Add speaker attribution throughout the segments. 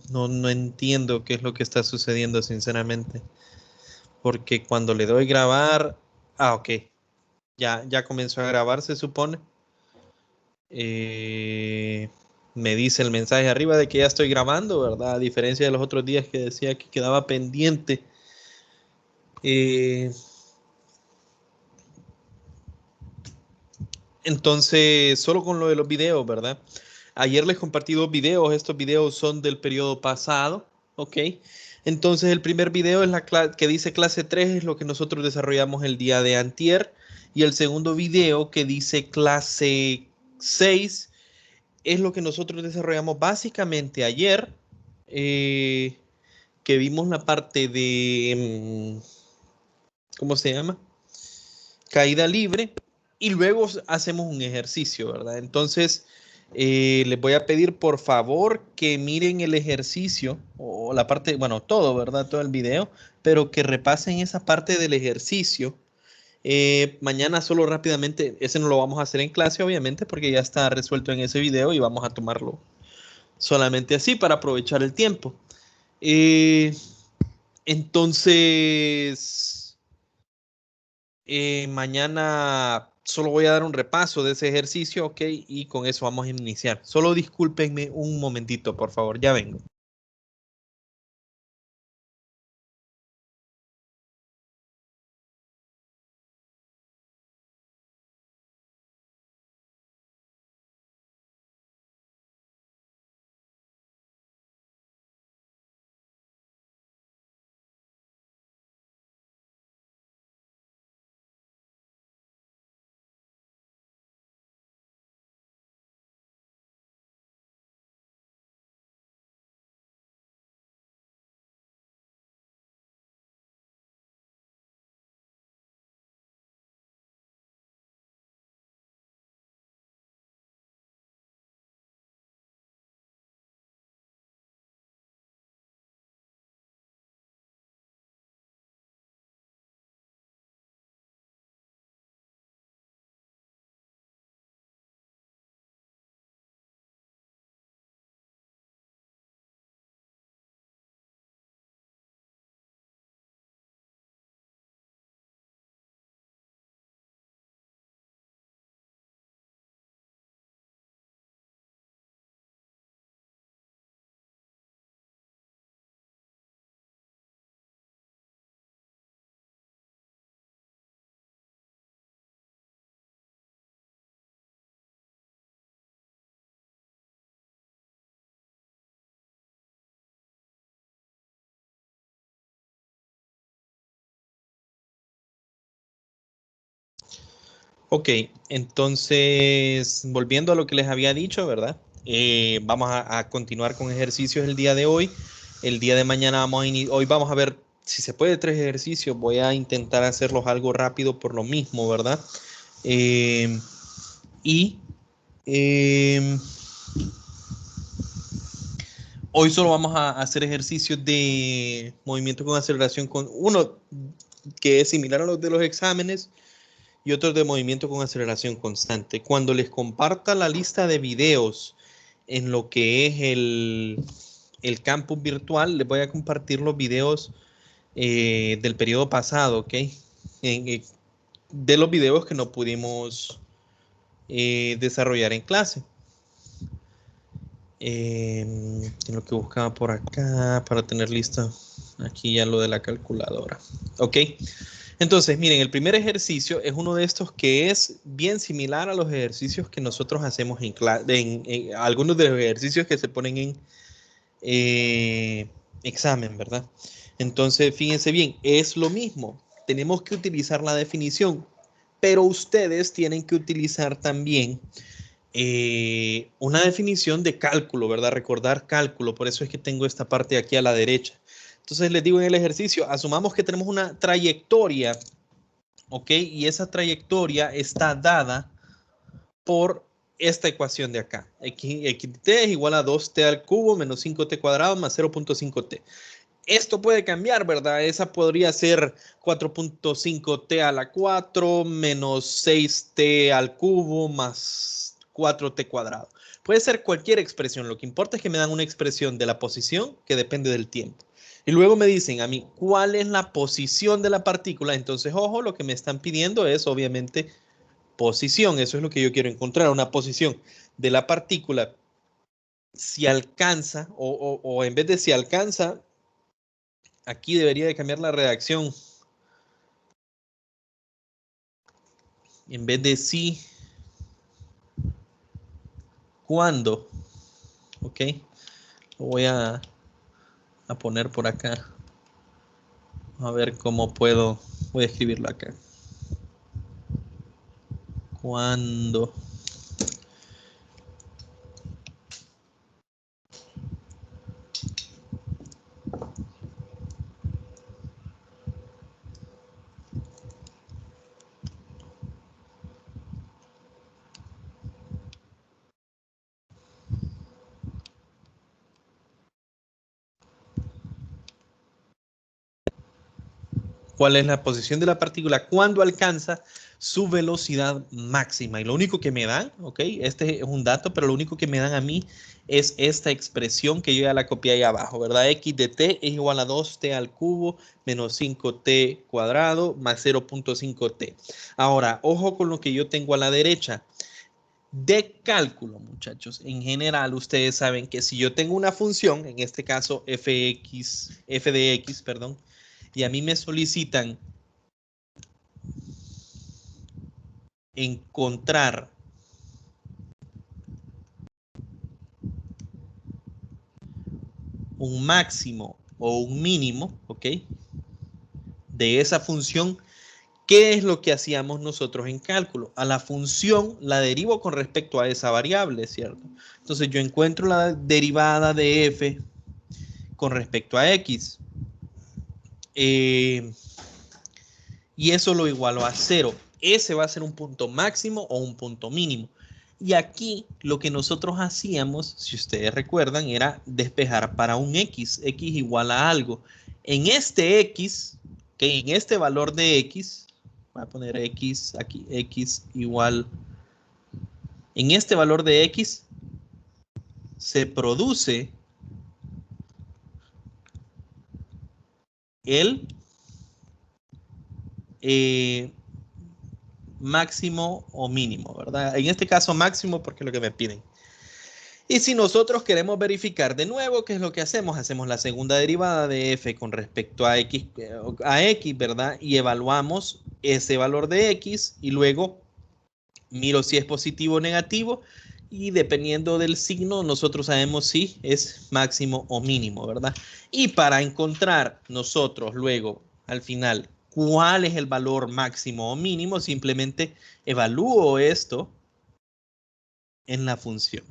Speaker 1: no entiendo qué es lo que está sucediendo, sinceramente. Porque cuando le doy grabar... Ah, ok. Ya comenzó a grabar, se supone. Me dice el mensaje arriba de que ya estoy grabando, ¿verdad? A diferencia de los otros días que decía que quedaba pendiente. Entonces, solo con lo de los videos, ¿verdad? Ayer les compartí 2 videos. Estos videos son del periodo pasado, ¿ok? Entonces, el primer video es la que dice clase 3, es lo que nosotros desarrollamos el día de antier. Y el segundo video que dice clase 6 es lo que nosotros desarrollamos básicamente ayer, que vimos la parte de, ¿cómo se llama? Caída libre, y luego hacemos un ejercicio, ¿verdad? Entonces, les voy a pedir por favor que miren el ejercicio, o la parte, bueno, todo, ¿verdad? Todo el video, pero que repasen esa parte del ejercicio. Mañana solo rápidamente, ese no lo vamos a hacer en clase, obviamente, porque ya está resuelto en ese video y vamos a tomarlo solamente así para aprovechar el tiempo. Entonces, mañana solo voy a dar un repaso de ese ejercicio, ok, y con eso vamos a iniciar. Solo discúlpenme un momentito, por favor, ya vengo. Ok, entonces, volviendo a lo que les había dicho, ¿verdad? Vamos a continuar con ejercicios el día de hoy. El día de mañana hoy vamos a ver si se puede 3 ejercicios. Voy a intentar hacerlos algo rápido por lo mismo, ¿verdad? Y hoy solo vamos a hacer ejercicios de movimiento con aceleración, con uno que es similar a los de los exámenes y otro de movimiento con aceleración constante. Cuando les comparta la lista de videos en lo que es el campus virtual, les voy a compartir los videos del periodo pasado, ¿ok? De los videos que no pudimos desarrollar en clase. Lo que buscaba por acá para tener lista aquí ya lo de la calculadora. Ok. Entonces, miren, el primer ejercicio es uno de estos que es bien similar a los ejercicios que nosotros hacemos en clase, en algunos de los ejercicios que se ponen en examen, ¿verdad? Entonces, fíjense bien, es lo mismo. Tenemos que utilizar la definición, pero ustedes tienen que utilizar también una definición de cálculo, ¿verdad? Recordar cálculo, por eso es que tengo esta parte aquí a la derecha. Entonces les digo en el ejercicio, asumamos que tenemos una trayectoria, ¿ok? Y esa trayectoria está dada por esta ecuación de acá. Xt es igual a 2t al cubo menos 5t cuadrado más 0.5t. Esto puede cambiar, ¿verdad? Esa podría ser 4.5t a la 4 menos 6t al cubo más 4t cuadrado. Puede ser cualquier expresión. Lo que importa es que me dan una expresión de la posición que depende del tiempo. Y luego me dicen a mí cuál es la posición de la partícula. Entonces, ojo, lo que me están pidiendo es obviamente posición. Eso es lo que yo quiero encontrar, una posición de la partícula. Si alcanza, o en vez de si alcanza, aquí debería de cambiar la redacción. En vez de si, cuándo. Ok, lo voy a poner por acá. A ver cómo puedo. Voy a escribirlo acá. ¿Cuándo? ¿Cuál es la posición de la partícula cuando alcanza su velocidad máxima? Y lo único que me dan, ok, este es un dato, pero lo único que me dan a mí es esta expresión que yo ya la copié ahí abajo, ¿verdad? X de t es igual a 2t al cubo menos 5t cuadrado más 0.5t. Ahora, ojo con lo que yo tengo a la derecha. De cálculo, muchachos, en general ustedes saben que si yo tengo una función, en este caso f de x, perdón, y a mí me solicitan encontrar un máximo o un mínimo, ¿ok? De esa función, ¿qué es lo que hacíamos nosotros en cálculo? A la función la derivo con respecto a esa variable, ¿cierto? Entonces yo encuentro la derivada de f con respecto a x. Y eso lo igualo a 0. Ese va a ser un punto máximo o un punto mínimo. Y aquí lo que nosotros hacíamos, si ustedes recuerdan, era despejar para un x igual a algo. En este x, que en este valor de x, voy a poner x aquí, x igual, en este valor de x se produce el máximo o mínimo, ¿verdad? En este caso máximo porque es lo que me piden. Y si nosotros queremos verificar de nuevo, ¿qué es lo que hacemos? Hacemos la segunda derivada de f con respecto a x, ¿verdad? Y evaluamos ese valor de x y luego miro si es positivo o negativo y dependiendo del signo nosotros sabemos si es máximo o mínimo, ¿verdad? Y para encontrar nosotros luego al final cuál es el valor máximo o mínimo, simplemente evalúo esto en la función.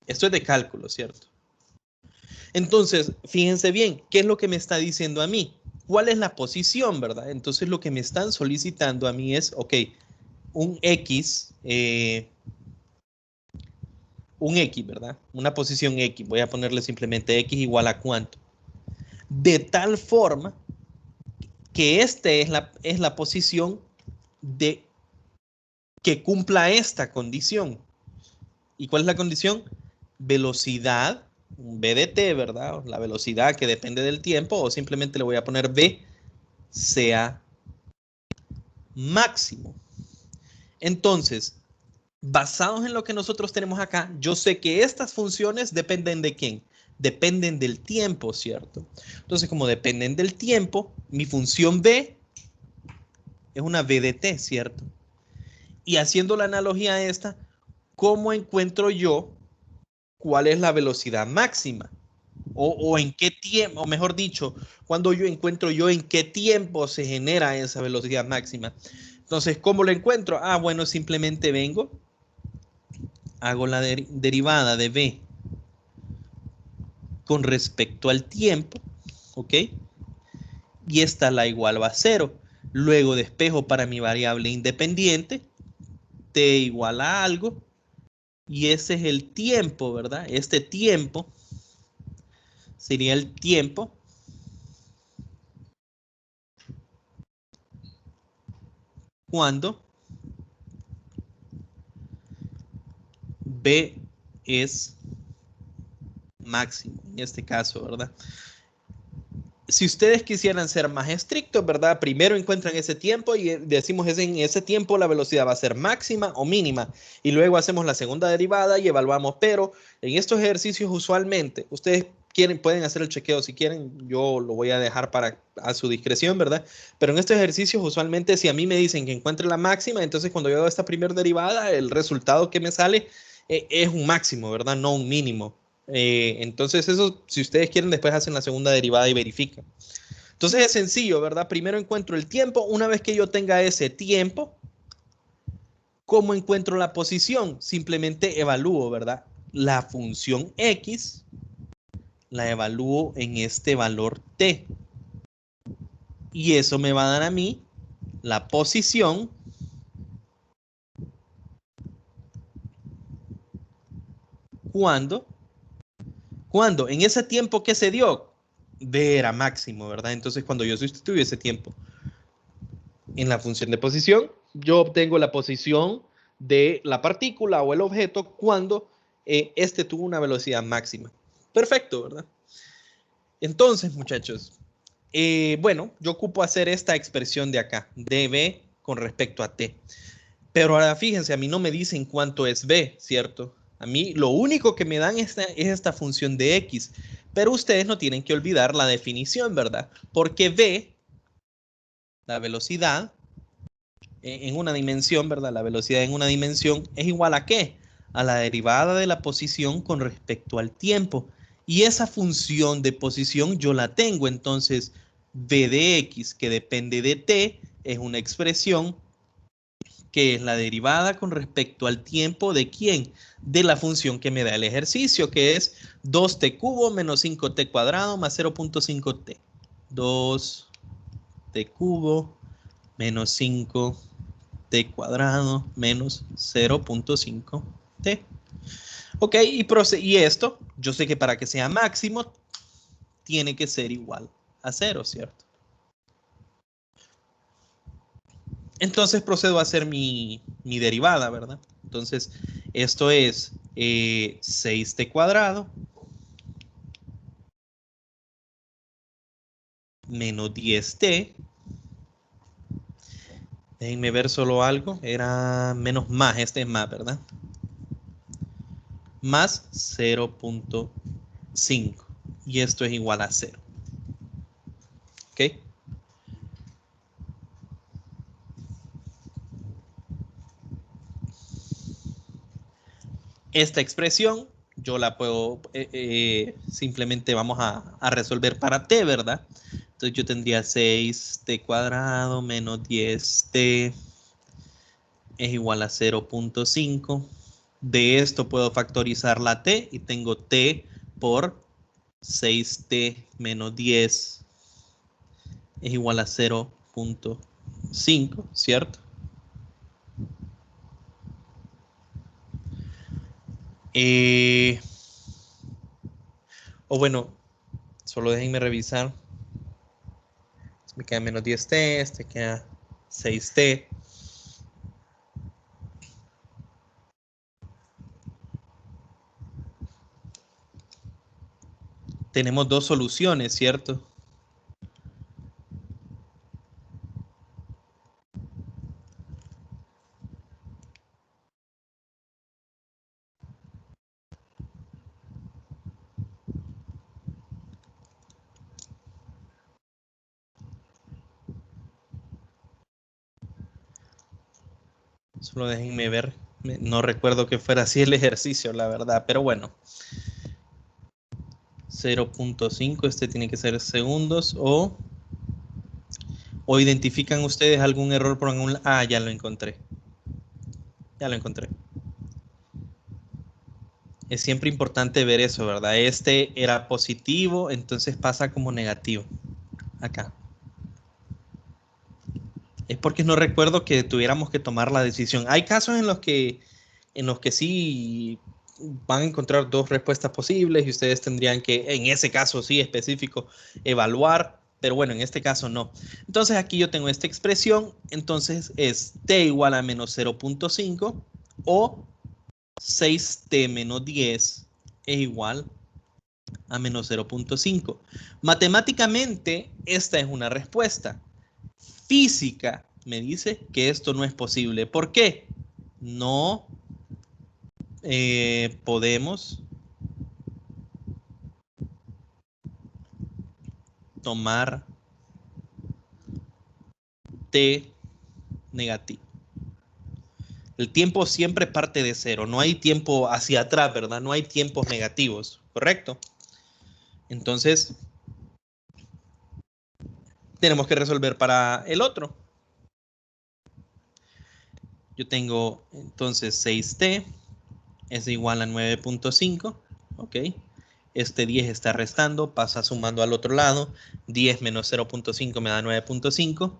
Speaker 1: Esto es de cálculo, ¿cierto? Entonces, fíjense bien, ¿qué es lo que me está diciendo a mí? ¿Cuál es la posición, verdad? Entonces, lo que me están solicitando a mí es, ok, un X, ¿verdad? Una posición X, voy a ponerle simplemente X igual a cuánto. De tal forma que esta es la posición de que cumpla esta condición. ¿Y cuál es la condición? Velocidad, un v de t, ¿verdad? La velocidad que depende del tiempo, o simplemente le voy a poner v, sea máximo. Entonces, basados en lo que nosotros tenemos acá, yo sé que estas funciones dependen de quién. Dependen del tiempo, ¿cierto? Entonces, como dependen del tiempo, mi función v es una v de t, ¿cierto? Y haciendo la analogía a esta, ¿cómo encuentro yo cuál es la velocidad máxima? O en qué tiempo, o mejor dicho, cuando yo encuentro yo en qué tiempo se genera esa velocidad máxima. Entonces, ¿cómo lo encuentro? Ah, bueno, simplemente vengo, hago la derivada de v con respecto al tiempo, ¿ok? Y esta la igualo a 0. Luego despejo para mi variable independiente, t igual a algo, y ese es el tiempo, ¿verdad? Este tiempo sería el tiempo cuando v es máximo, en este caso, ¿verdad? Si ustedes quisieran ser más estrictos, ¿verdad? Primero encuentran ese tiempo y decimos en ese tiempo la velocidad va a ser máxima o mínima. Y luego hacemos la segunda derivada y evaluamos. Pero en estos ejercicios usualmente, ustedes pueden hacer el chequeo si quieren. Yo lo voy a dejar a su discreción, ¿verdad? Pero en estos ejercicios usualmente si a mí me dicen que encuentre la máxima, entonces cuando yo hago esta primera derivada, el resultado que me sale es un máximo, ¿verdad? No un mínimo. Entonces eso, si ustedes quieren, después hacen la segunda derivada y verifican. Entonces es sencillo, ¿verdad? Primero encuentro el tiempo. Una vez que yo tenga ese tiempo, ¿cómo encuentro la posición? Simplemente evalúo, ¿verdad? La función X la evalúo en este valor T. Y eso me va a dar a mí la posición cuando en ese tiempo que se dio, D era máximo, ¿verdad? Entonces cuando yo sustituyo ese tiempo en la función de posición, yo obtengo la posición de la partícula o el objeto cuando este tuvo una velocidad máxima. Perfecto, ¿verdad? Entonces, muchachos, bueno, yo ocupo hacer esta expresión de acá, dB con respecto a t. Pero ahora fíjense, a mí no me dicen cuánto es b, ¿cierto? A mí lo único que me dan es esta función de x. Pero ustedes no tienen que olvidar la definición, ¿verdad? Porque v, la velocidad, en una dimensión, ¿verdad? La velocidad en una dimensión es igual a ¿qué? A la derivada de la posición con respecto al tiempo. Y esa función de posición yo la tengo, entonces v de x, que depende de t, es una expresión que es la derivada con respecto al tiempo de ¿quién? De la función que me da el ejercicio, que es 2t cubo menos 5t cuadrado más 0.5t. 2t cubo menos 5t cuadrado menos 0.5t. Ok, y esto, yo sé que para que sea máximo, tiene que ser igual a 0, ¿cierto? Entonces procedo a hacer mi derivada, ¿verdad? Entonces, esto es 6t cuadrado menos 10t. Déjenme ver solo algo. Era menos más, este es más, ¿verdad? Más 0.5. Y esto es igual a 0. ¿Ok? Esta expresión yo la puedo, simplemente vamos a resolver para t, ¿verdad? Entonces yo tendría 6t cuadrado menos 10t es igual a 0.5. De esto puedo factorizar la t y tengo t por 6t menos 10 es igual a 0.5, ¿cierto? O bueno, solo déjenme revisar. Me queda menos 10t, este queda 6t. Tenemos dos soluciones, ¿cierto? Solo déjenme ver. No recuerdo que fuera así el ejercicio, la verdad, pero bueno. 0.5, este tiene que ser segundos o identifican ustedes algún error por algún... Ah, ya lo encontré. Ya lo encontré. Es siempre importante ver eso, ¿verdad? Este era positivo, entonces pasa como negativo. Acá. Es porque no recuerdo que tuviéramos que tomar la decisión. Hay casos en los que sí van a encontrar dos respuestas posibles y ustedes tendrían que, en ese caso sí específico, evaluar, pero bueno, en este caso no. Entonces aquí yo tengo esta expresión, entonces es t igual a menos 0.5 o 6t menos 10 es igual a menos 0.5. Matemáticamente, esta es una respuesta. Física me dice que esto no es posible. ¿Por qué? No podemos tomar t negativo. El tiempo siempre parte de cero. No hay tiempo hacia atrás, ¿verdad? No hay tiempos negativos, ¿correcto? Entonces, tenemos que resolver para el otro. Yo tengo entonces 6t es igual a 9.5, ¿ok? Este 10 está restando, pasa sumando al otro lado. 10 menos 0.5 me da 9.5.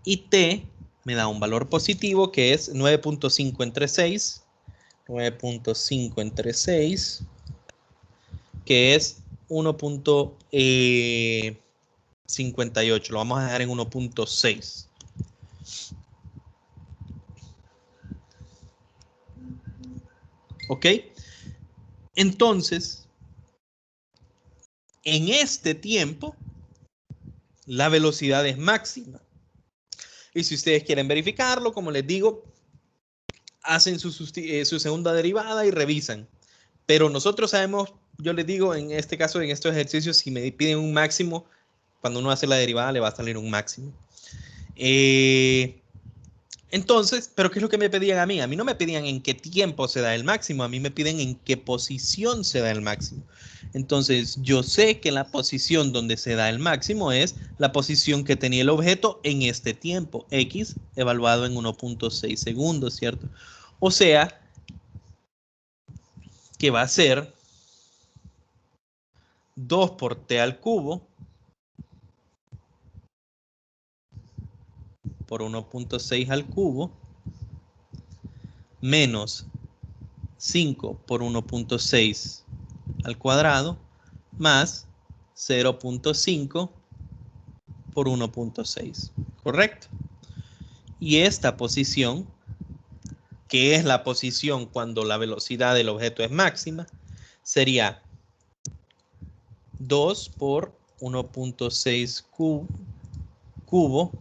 Speaker 1: Y t me da un valor positivo que es 9.5 entre 6. 9.5 entre 6, que es 1.58. Lo vamos a dejar en 1.6. ¿Ok? Entonces, en este tiempo, la velocidad es máxima. Y si ustedes quieren verificarlo, como les digo, hacen su segunda derivada y revisan. Pero nosotros sabemos, yo les digo, en este caso, en estos ejercicios, si me piden un máximo, cuando uno hace la derivada le va a salir un máximo. Entonces, ¿pero qué es lo que me pedían a mí? A mí no me pedían en qué tiempo se da el máximo, a mí me piden en qué posición se da el máximo. Entonces, yo sé que la posición donde se da el máximo es la posición que tenía el objeto en este tiempo, x evaluado en 1.6 segundos, ¿cierto? O sea, que va a ser 2 por t al cubo por 1.6 al cubo menos 5 por 1.6 al cuadrado más 0.5 por 1.6, ¿correcto? Y esta posición, que es la posición cuando la velocidad del objeto es máxima, sería 2 por 1.6 cubo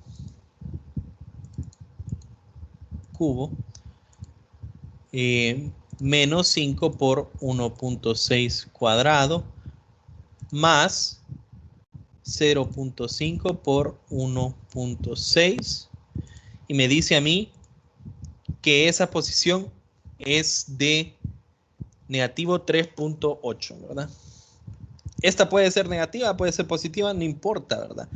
Speaker 1: menos 5 por 1.6 cuadrado más 0.5 por 1.6 y me dice a mí que esa posición es de negativo 3.8, ¿verdad? Esta puede ser negativa, puede ser positiva, no importa, ¿verdad?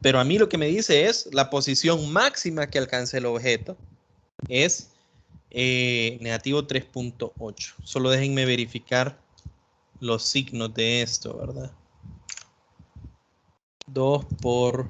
Speaker 1: Pero a mí lo que me dice es la posición máxima que alcanza el objeto es negativo 3.8. Solo déjenme verificar los signos de esto, ¿verdad? 2 por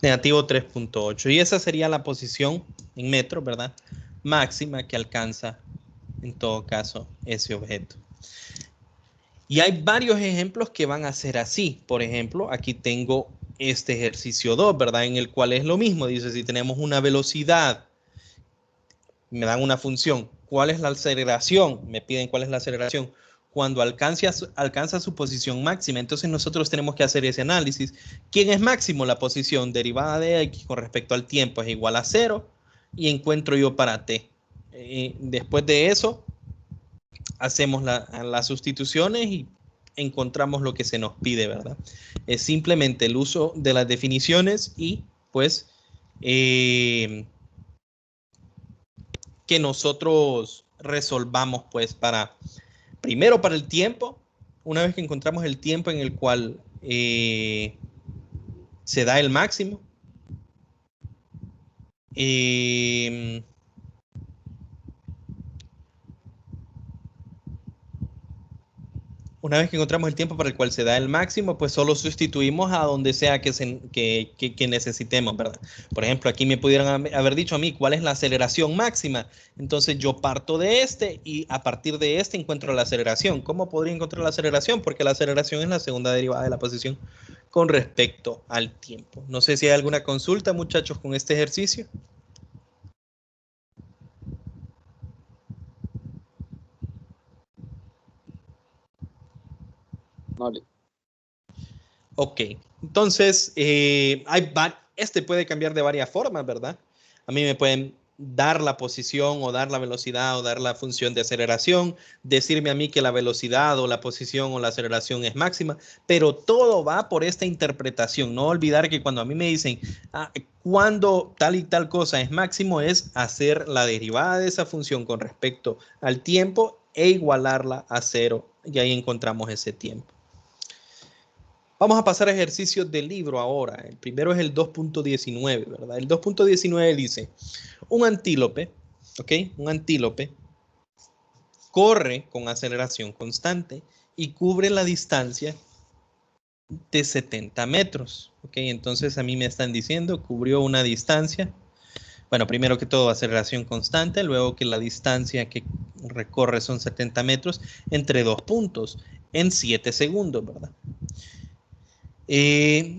Speaker 1: negativo 3.8. Y esa sería la posición en metros, ¿verdad? Máxima que alcanza, en todo caso, ese objeto. Y hay varios ejemplos que van a ser así. Por ejemplo, aquí tengo este ejercicio 2, ¿verdad? En el cual es lo mismo. Dice, si tenemos una velocidad, me dan una función. ¿Cuál es la aceleración? Me piden cuál es la aceleración. Cuando alcanza su posición máxima, entonces nosotros tenemos que hacer ese análisis. ¿Quién es máximo? La posición derivada de x con respecto al tiempo es igual a 0 y encuentro yo para t. Después de eso, hacemos las sustituciones y encontramos lo que se nos pide, ¿verdad? Es simplemente el uso de las definiciones y pues que nosotros resolvamos pues primero para el tiempo, una vez que encontramos el tiempo en el cual se da el máximo, Una vez que encontramos el tiempo para el cual se da el máximo, pues solo sustituimos a donde sea que necesitemos, ¿verdad? Por ejemplo, aquí me pudieran haber dicho a mí cuál es la aceleración máxima. Entonces yo parto de este y a partir de este encuentro la aceleración. ¿Cómo podría encontrar la aceleración? Porque la aceleración es la segunda derivada de la posición con respecto al tiempo. No sé si hay alguna consulta, muchachos, con este ejercicio.
Speaker 2: Vale.
Speaker 1: Ok, entonces este puede cambiar de varias formas, ¿verdad? A mí me pueden dar la posición o dar la velocidad o dar la función de aceleración, decirme a mí que la velocidad o la posición o la aceleración es máxima, pero todo va por esta interpretación. No olvidar que cuando a mí me dicen cuando tal y tal cosa es máximo, es hacer la derivada de esa función con respecto al tiempo e igualarla a cero, y ahí encontramos ese tiempo. Vamos a pasar a ejercicios del libro ahora. El primero es el 2.19, ¿verdad? El 2.19 dice, un antílope, ¿ok? Un antílope corre con aceleración constante y cubre la distancia de 70 metros, ¿ok? Entonces a mí me están diciendo, cubrió una distancia, bueno, primero que todo aceleración constante, luego que la distancia que recorre son 70 metros entre dos puntos en 7 segundos, ¿verdad?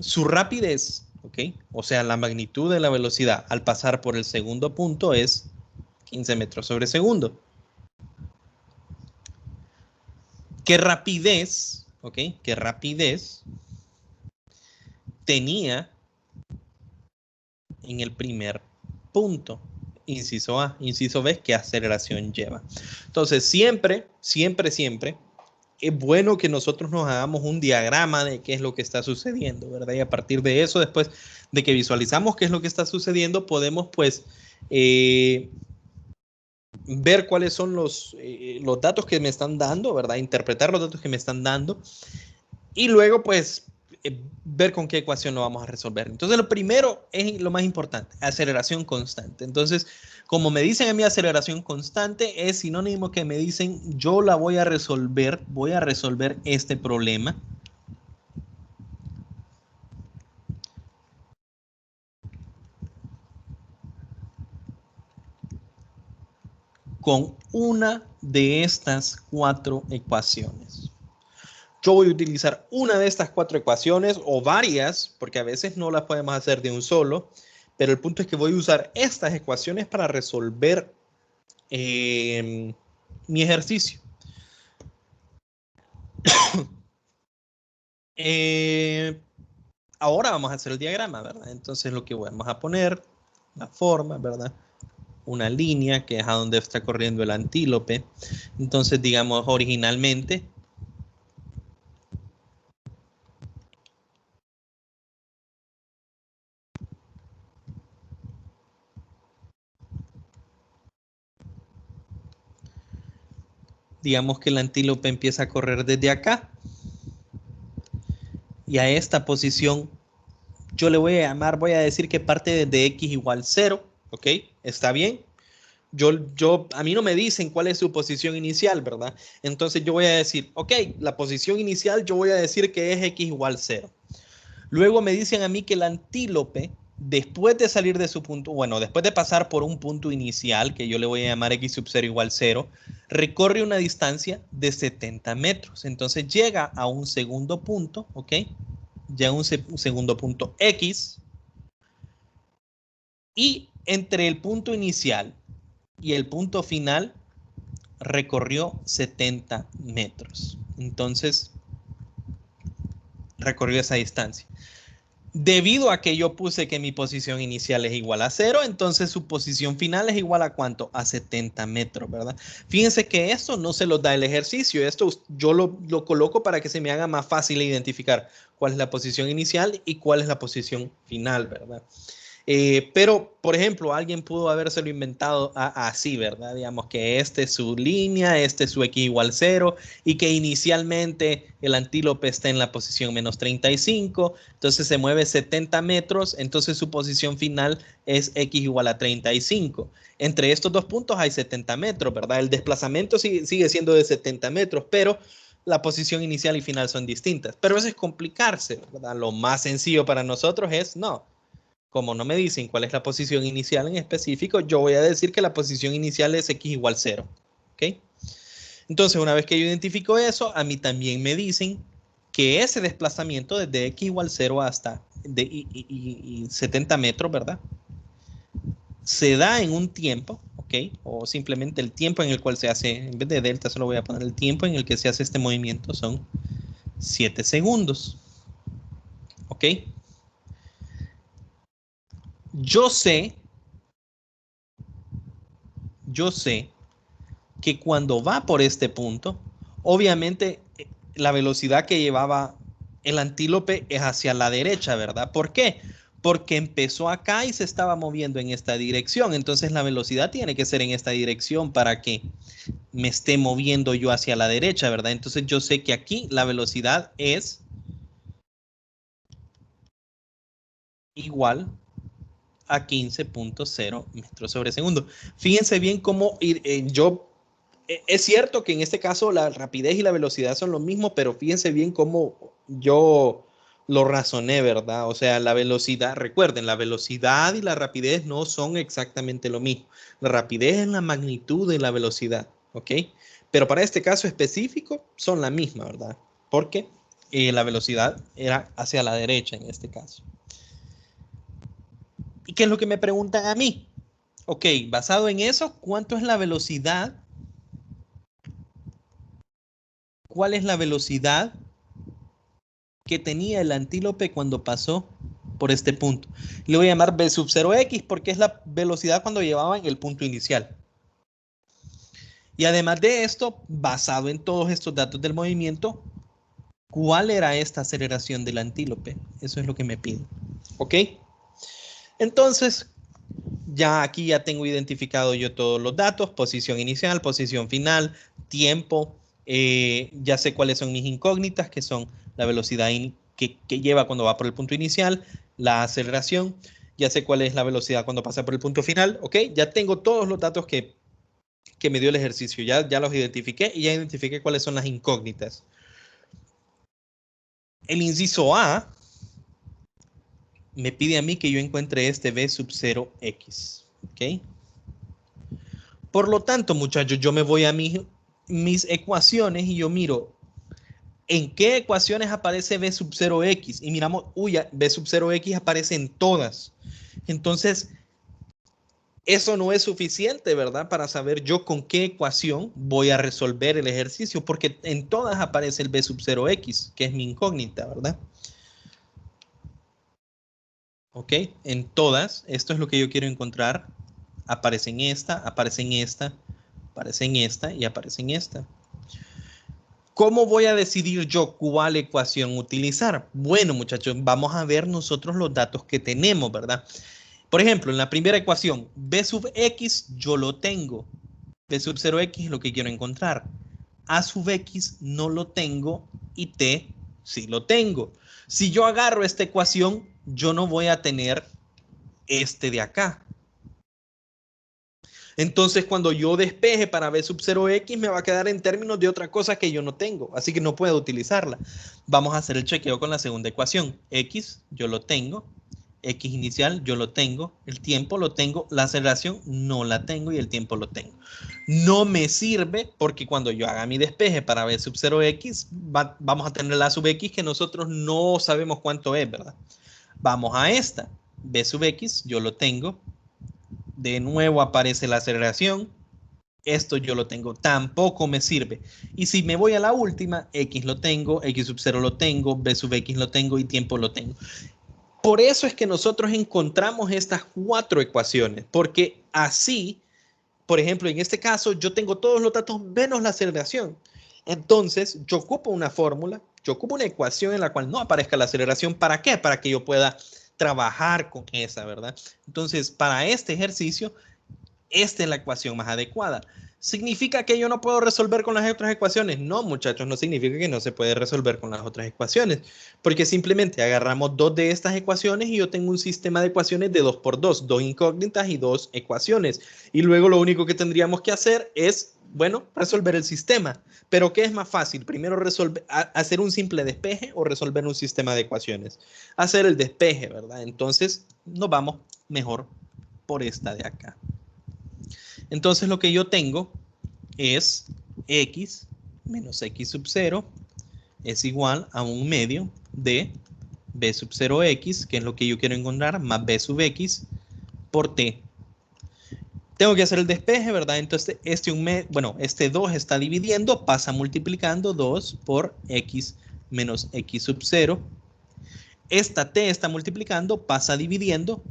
Speaker 1: Su rapidez, ¿ok? O sea, la magnitud de la velocidad al pasar por el segundo punto es 15 metros sobre segundo. ¿Qué rapidez, ¿ok? ¿Qué rapidez tenía en el primer punto? Inciso A. Inciso B, ¿qué aceleración lleva? Entonces, siempre es bueno que nosotros nos hagamos un diagrama de qué es lo que está sucediendo, ¿verdad? Y a partir de eso, después de que visualizamos qué es lo que está sucediendo, podemos, pues, ver cuáles son los datos que me están dando, ¿verdad? Interpretar los datos que me están dando y luego, pues, ver con qué ecuación lo vamos a resolver. Entonces, lo primero es lo más importante, aceleración constante. Entonces, como me dicen a mí aceleración constante, es sinónimo que me dicen yo la voy a resolver este problema con una de estas cuatro ecuaciones. Yo voy a utilizar una de estas cuatro ecuaciones o varias, porque a veces no las podemos hacer de un solo, pero el punto es que voy a usar estas ecuaciones para resolver mi ejercicio. Ahora vamos a hacer el diagrama, ¿verdad? Entonces lo que vamos a poner, la forma, ¿verdad? Una línea que es a donde está corriendo el antílope. Entonces, digamos, originalmente digamos que el antílope empieza a correr desde acá y a esta posición yo le voy a llamar, voy a decir que parte desde x igual 0, ¿ok? ¿Está bien? A mí no me dicen cuál es su posición inicial, ¿verdad? Entonces yo voy a decir, ok, la posición inicial yo voy a decir que es x igual 0. Luego me dicen a mí que el antílope, después de salir de su punto, bueno, después de pasar por un punto inicial, que yo le voy a llamar x sub 0 igual 0, recorre una distancia de 70 metros. Entonces llega a un segundo punto, ¿ok? Ya un segundo punto X, y entre el punto inicial y el punto final recorrió 70 metros. Entonces, recorrió esa distancia. Debido a que yo puse que mi posición inicial es igual a 0, entonces su posición final es igual a ¿cuánto? A 70 metros, ¿verdad? Fíjense que esto no se lo da el ejercicio. Esto yo lo coloco para que se me haga más fácil identificar cuál es la posición inicial y cuál es la posición final, ¿verdad? Pero, por ejemplo, alguien pudo habérselo inventado así, ¿verdad? Digamos que este es su línea, este es su x igual 0 y que inicialmente el antílope está en la posición menos 35, entonces se mueve 70 metros, entonces su posición final es x igual a 35. Entre estos dos puntos hay 70 metros, ¿verdad? El desplazamiento sigue siendo de 70 metros, pero la posición inicial y final son distintas. Pero eso es complicarse, ¿verdad? Lo más sencillo para nosotros es, no, como no me dicen cuál es la posición inicial en específico, yo voy a decir que la posición inicial es x igual 0. ¿Ok? Entonces, una vez que yo identifico eso, a mí también me dicen que ese desplazamiento desde x igual 0 hasta 70 metros, ¿verdad? Se da en un tiempo, ¿ok? O simplemente el tiempo en el cual se hace, en vez de delta solo voy a poner el tiempo en el que se hace este movimiento, son 7 segundos, ¿ok? Yo sé que cuando va por este punto, obviamente la velocidad que llevaba el antílope es hacia la derecha, ¿verdad? ¿Por qué? Porque empezó acá y se estaba moviendo en esta dirección. Entonces la velocidad tiene que ser en esta dirección para que me esté moviendo yo hacia la derecha, ¿verdad? Entonces yo sé que aquí la velocidad es igual a 15.0 metros sobre segundo. Fíjense bien cómo es cierto que en este caso la rapidez y la velocidad son lo mismo, pero fíjense bien cómo yo lo razoné, ¿verdad? O sea, la velocidad, recuerden, la velocidad y la rapidez no son exactamente lo mismo. La rapidez es la magnitud de la velocidad, ¿ok? Pero para este caso específico son la misma, ¿verdad? Porque la velocidad era hacia la derecha en este caso. ¿Y qué es lo que me preguntan a mí? Ok, basado en eso, ¿cuánto es la velocidad? ¿Cuál es la velocidad que tenía el antílope cuando pasó por este punto? Le voy a llamar v sub 0x porque es la velocidad cuando llevaba en el punto inicial. Y además de esto, basado en todos estos datos del movimiento, ¿cuál era esta aceleración del antílope? Eso es lo que me piden. ¿Ok? Entonces, ya aquí ya tengo identificado yo todos los datos, posición inicial, posición final, tiempo, ya sé cuáles son mis incógnitas, que son la velocidad que lleva cuando va por el punto inicial, la aceleración, ya sé cuál es la velocidad cuando pasa por el punto final, ¿ok? Ya tengo todos los datos que me dio el ejercicio, ya los identifiqué y ya identifiqué cuáles son las incógnitas. El inciso A me pide a mí que yo encuentre este v sub 0x, ¿ok? Por lo tanto, muchachos, yo me voy a mis ecuaciones y yo miro en qué ecuaciones aparece v sub 0x y miramos, uy, v sub 0x aparece en todas. Entonces, eso no es suficiente, ¿verdad? Para saber yo con qué ecuación voy a resolver el ejercicio, porque en todas aparece el v sub 0x, que es mi incógnita, ¿verdad? ¿Ok? En todas, esto es lo que yo quiero encontrar. Aparece en esta, aparece en esta, aparece en esta y aparece en esta. ¿Cómo voy a decidir yo cuál ecuación utilizar? Bueno, muchachos, vamos a ver nosotros los datos que tenemos, ¿verdad? Por ejemplo, en la primera ecuación, b sub x yo lo tengo. B sub 0x es lo que quiero encontrar. A sub x no lo tengo y t sí lo tengo. Si yo agarro esta ecuación, yo no voy a tener este de acá. Entonces, cuando yo despeje para b sub 0x, me va a quedar en términos de otra cosa que yo no tengo, así que no puedo utilizarla. Vamos a hacer el chequeo con la segunda ecuación. X, yo lo tengo. X inicial, yo lo tengo. El tiempo lo tengo. La aceleración no la tengo y el tiempo lo tengo. No me sirve porque cuando yo haga mi despeje para b sub 0x, vamos a tener la sub x que nosotros no sabemos cuánto es, ¿verdad? Vamos a esta. B sub x, yo lo tengo. De nuevo aparece la aceleración. Esto yo lo tengo, tampoco me sirve. Y si me voy a la última, x lo tengo, x sub 0 lo tengo, b sub x lo tengo y tiempo lo tengo. Por eso es que nosotros encontramos estas 4 ecuaciones, porque así, por ejemplo, en este caso, yo tengo todos los datos menos la aceleración. Entonces, yo ocupo una fórmula, yo ocupo una ecuación en la cual no aparezca la aceleración. ¿Para qué? Para que yo pueda trabajar con esa, ¿verdad? Entonces, para este ejercicio, esta es la ecuación más adecuada. ¿Significa que yo no puedo resolver con las otras ecuaciones? No, muchachos, no significa que no se puede resolver con las otras ecuaciones, porque simplemente agarramos dos de estas ecuaciones y yo tengo un sistema de ecuaciones de 2 por 2, dos incógnitas y dos ecuaciones. Y luego lo único que tendríamos que hacer es, bueno, resolver el sistema. Pero ¿qué es más fácil? Primero hacer un simple despeje o resolver un sistema de ecuaciones. Hacer el despeje, ¿verdad? Entonces nos vamos mejor por esta de acá. Entonces lo que yo tengo es x menos x sub 0 es igual a un medio de b sub 0x, que es lo que yo quiero encontrar, más b sub x por t. Tengo que hacer el despeje, ¿verdad? Entonces este 2 está dividiendo, pasa multiplicando 2 por x menos x sub 0. Esta t está multiplicando, pasa dividiendo,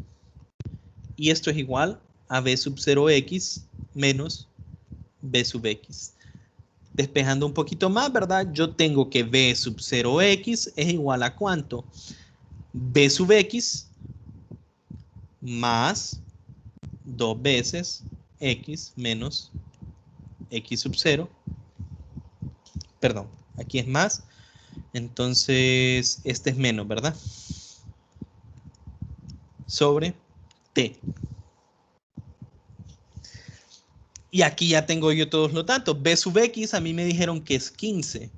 Speaker 1: y esto es igual a b sub 0x menos b sub x. Despejando un poquito más, ¿verdad? Yo tengo que b sub 0x es igual a ¿cuánto? B sub x más 2 veces x menos x sub 0. Perdón, aquí es más. Entonces, este es menos, ¿verdad? Sobre t. Y aquí ya tengo yo todos los datos. B sub x a mí me dijeron que es 15.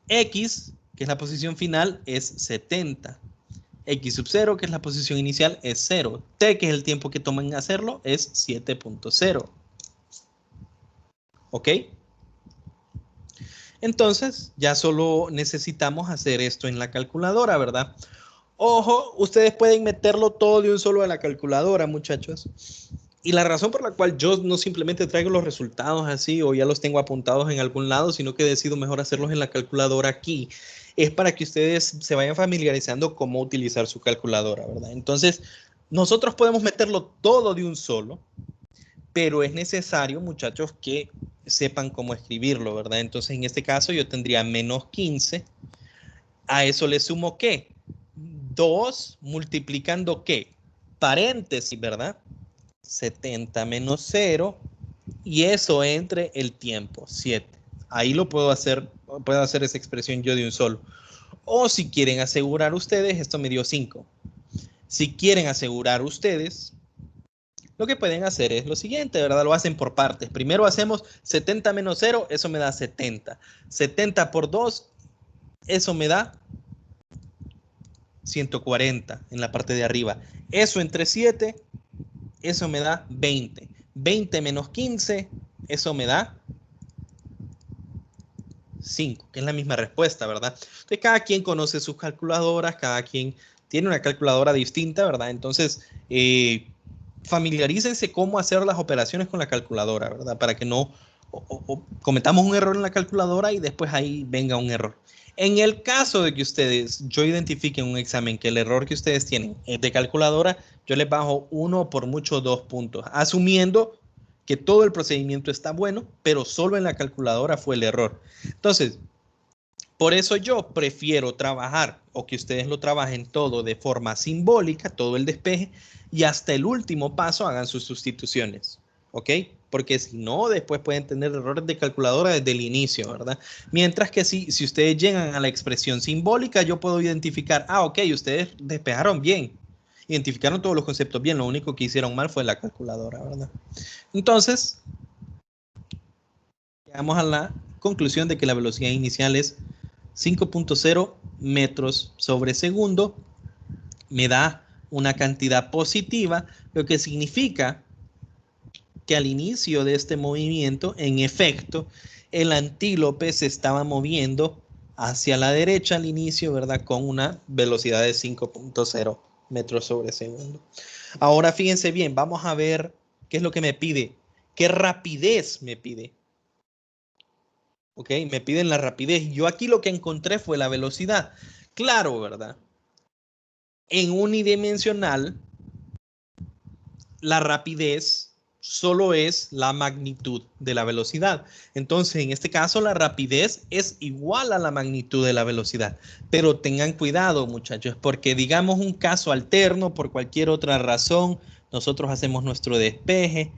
Speaker 1: X, que es la posición final, es 70. X sub 0, que es la posición inicial, es 0. T, que es el tiempo que toma en hacerlo, es 7.0. ¿Ok? Entonces, ya solo necesitamos hacer esto en la calculadora, ¿verdad? Ojo, ustedes pueden meterlo todo de un solo a la calculadora, muchachos. Y la razón por la cual yo no simplemente traigo los resultados así o ya los tengo apuntados en algún lado, sino que decido mejor hacerlos en la calculadora aquí, es para que ustedes se vayan familiarizando cómo utilizar su calculadora, ¿verdad? Entonces, nosotros podemos meterlo todo de un solo, pero es necesario, muchachos, que sepan cómo escribirlo, ¿verdad? Entonces, en este caso yo tendría menos 15. A eso le sumo ¿qué? 2 multiplicando ¿qué? Paréntesis, ¿verdad? 70 menos 0 y eso entre el tiempo, 7. Ahí puedo hacer esa expresión yo de un solo. O si quieren asegurar ustedes, esto me dio 5. Si quieren asegurar ustedes, lo que pueden hacer es lo siguiente, ¿verdad? Lo hacen por partes. Primero hacemos 70 menos 0, eso me da 70. 70 por 2, eso me da 140 en la parte de arriba. Eso entre 7, eso me da 20. 20 menos 15, eso me da 5, que es la misma respuesta, ¿verdad? Entonces, cada quien conoce sus calculadoras, cada quien tiene una calculadora distinta, ¿verdad? Entonces, familiarícense cómo hacer las operaciones con la calculadora, ¿verdad? Para que no cometamos un error en la calculadora y después ahí venga un error. En el caso de que yo identifique en un examen que el error que ustedes tienen es de calculadora, yo les bajo 1 por mucho 2 puntos, asumiendo que todo el procedimiento está bueno, pero solo en la calculadora fue el error. Entonces, por eso yo prefiero trabajar o que ustedes lo trabajen todo de forma simbólica, todo el despeje, y hasta el último paso hagan sus sustituciones, ¿ok? Porque si no, después pueden tener errores de calculadora desde el inicio, ¿verdad? Mientras que si ustedes llegan a la expresión simbólica, yo puedo identificar, ok, ustedes despejaron bien, identificaron todos los conceptos bien, lo único que hicieron mal fue la calculadora, ¿verdad? Entonces, llegamos a la conclusión de que la velocidad inicial es 5.0 metros sobre segundo. Me da una cantidad positiva, lo que significa que al inicio de este movimiento, en efecto, el antílope se estaba moviendo hacia la derecha al inicio, ¿verdad? Con una velocidad de 5.0 metros sobre segundo. Ahora fíjense bien, vamos a ver qué es lo que me pide. ¿Qué rapidez me pide? Ok, me piden la rapidez. Yo aquí lo que encontré fue la velocidad. Claro, ¿verdad? En unidimensional, la rapidez solo es la magnitud de la velocidad. Entonces, en este caso, la rapidez es igual a la magnitud de la velocidad. Pero tengan cuidado, muchachos, porque digamos un caso alterno, por cualquier otra razón, nosotros hacemos nuestro despeje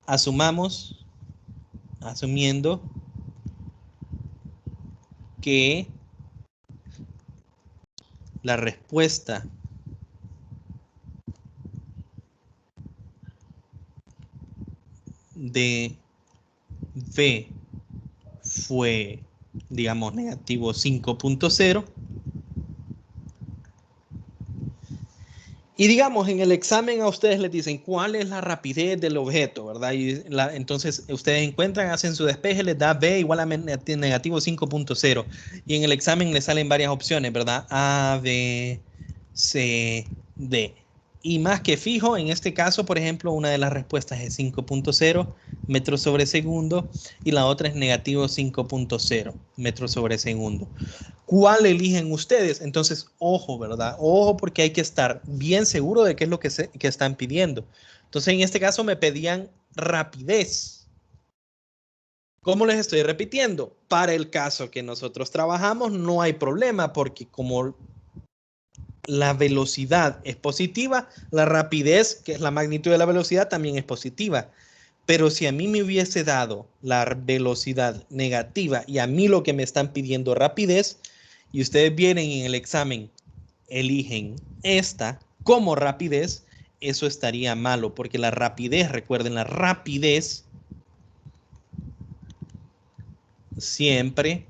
Speaker 1: asumiendo que la respuesta de V fue, digamos, negativo 5.0. Y digamos, en el examen a ustedes les dicen cuál es la rapidez del objeto, ¿verdad? Y entonces ustedes encuentran, hacen su despeje, les da B igual a negativo 5.0. Y en el examen les salen varias opciones, ¿verdad? A, B, C, D. Y más que fijo, en este caso, por ejemplo, una de las respuestas es 5.0 metros sobre segundo y la otra es negativo 5.0 metros sobre segundo. ¿Cuál eligen ustedes? Entonces, ojo, ¿verdad? Ojo, porque hay que estar bien seguro de qué es lo que están pidiendo. Entonces, en este caso me pedían rapidez. ¿Cómo les estoy repitiendo? Para el caso que nosotros trabajamos no hay problema, porque como la velocidad es positiva, la rapidez, que es la magnitud de la velocidad, también es positiva. Pero si a mí me hubiese dado la velocidad negativa y a mí lo que me están pidiendo rapidez, y ustedes vienen en el examen, eligen esta como rapidez, eso estaría malo, porque la rapidez, recuerden, la rapidez siempre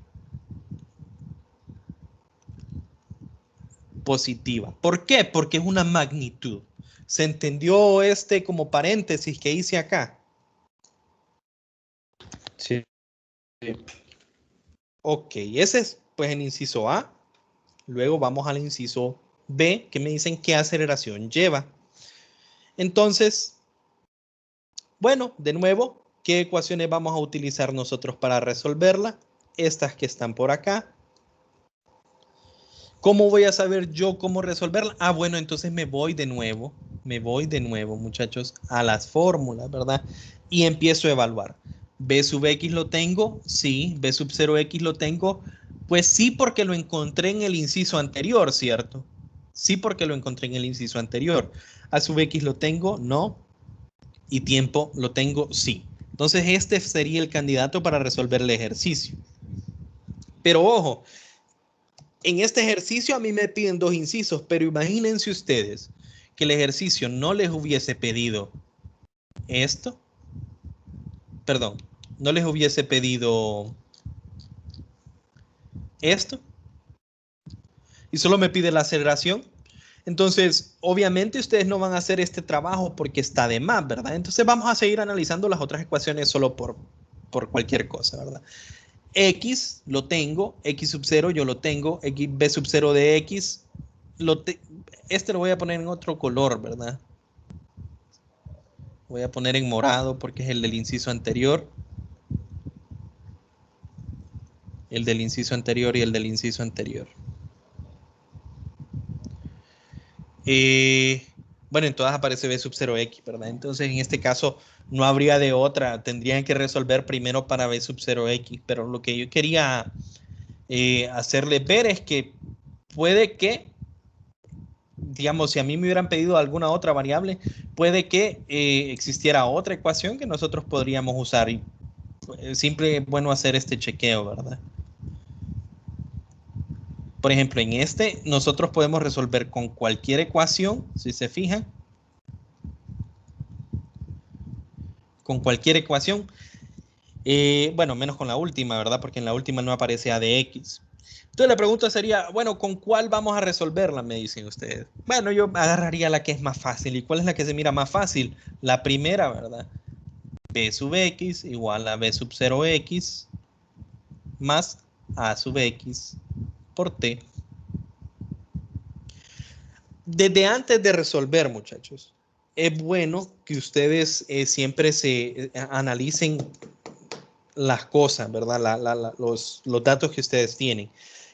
Speaker 1: positiva. ¿Por qué? Porque es una magnitud. ¿Se entendió este como paréntesis que hice acá?
Speaker 2: Sí.
Speaker 1: Ok, ese es pues el inciso A. Luego vamos al inciso B, que me dicen qué aceleración lleva. Entonces, bueno, de nuevo, ¿qué ecuaciones vamos a utilizar nosotros para resolverla? Estas que están por acá. ¿Cómo voy a saber yo cómo resolverla? Ah, bueno, entonces me voy de nuevo, muchachos, a las fórmulas, ¿verdad? Y empiezo a evaluar. B sub X lo tengo, sí. B sub 0X lo tengo, pues sí, porque lo encontré en el inciso anterior, ¿cierto? Sí, porque lo encontré en el inciso anterior. A sub X lo tengo, no. Y tiempo lo tengo, sí. Entonces este sería el candidato para resolver el ejercicio. Pero ojo, en este ejercicio a mí me piden dos incisos, pero imagínense ustedes que el ejercicio no les hubiese pedido esto, perdón, no les hubiese pedido esto y solo me pide la aceleración. Entonces, obviamente ustedes no van a hacer este trabajo porque está de más, ¿verdad? Entonces vamos a seguir analizando las otras ecuaciones solo por cualquier cosa, ¿verdad? X lo tengo, X sub 0 yo lo tengo, X, B sub 0 de X, este lo voy a poner en otro color, ¿verdad? Voy a poner en morado porque es el del inciso anterior. El del inciso anterior y el del inciso anterior. Bueno, en todas aparece B sub 0X, ¿verdad? Entonces, en este caso, no habría de otra. Tendrían que resolver primero para B sub 0X. Pero lo que yo quería hacerles ver es que puede que, digamos, si a mí me hubieran pedido alguna otra variable, puede que existiera otra ecuación que nosotros podríamos usar. Y siempre es bueno hacer este chequeo, ¿verdad? Por ejemplo, en este nosotros podemos resolver con cualquier ecuación, si se fijan. Con cualquier ecuación. Bueno, menos con la última, ¿verdad? Porque en la última no aparece a de x. Entonces la pregunta sería, bueno, ¿con cuál vamos a resolverla? Me dicen ustedes. Bueno, yo agarraría la que es más fácil. ¿Y cuál es la que se mira más fácil? La primera, ¿verdad? B sub x igual a B sub 0x más A sub x por t. Desde antes de resolver, muchachos, es bueno que ustedes siempre se analicen las cosas, ¿verdad? Los datos que ustedes tienen.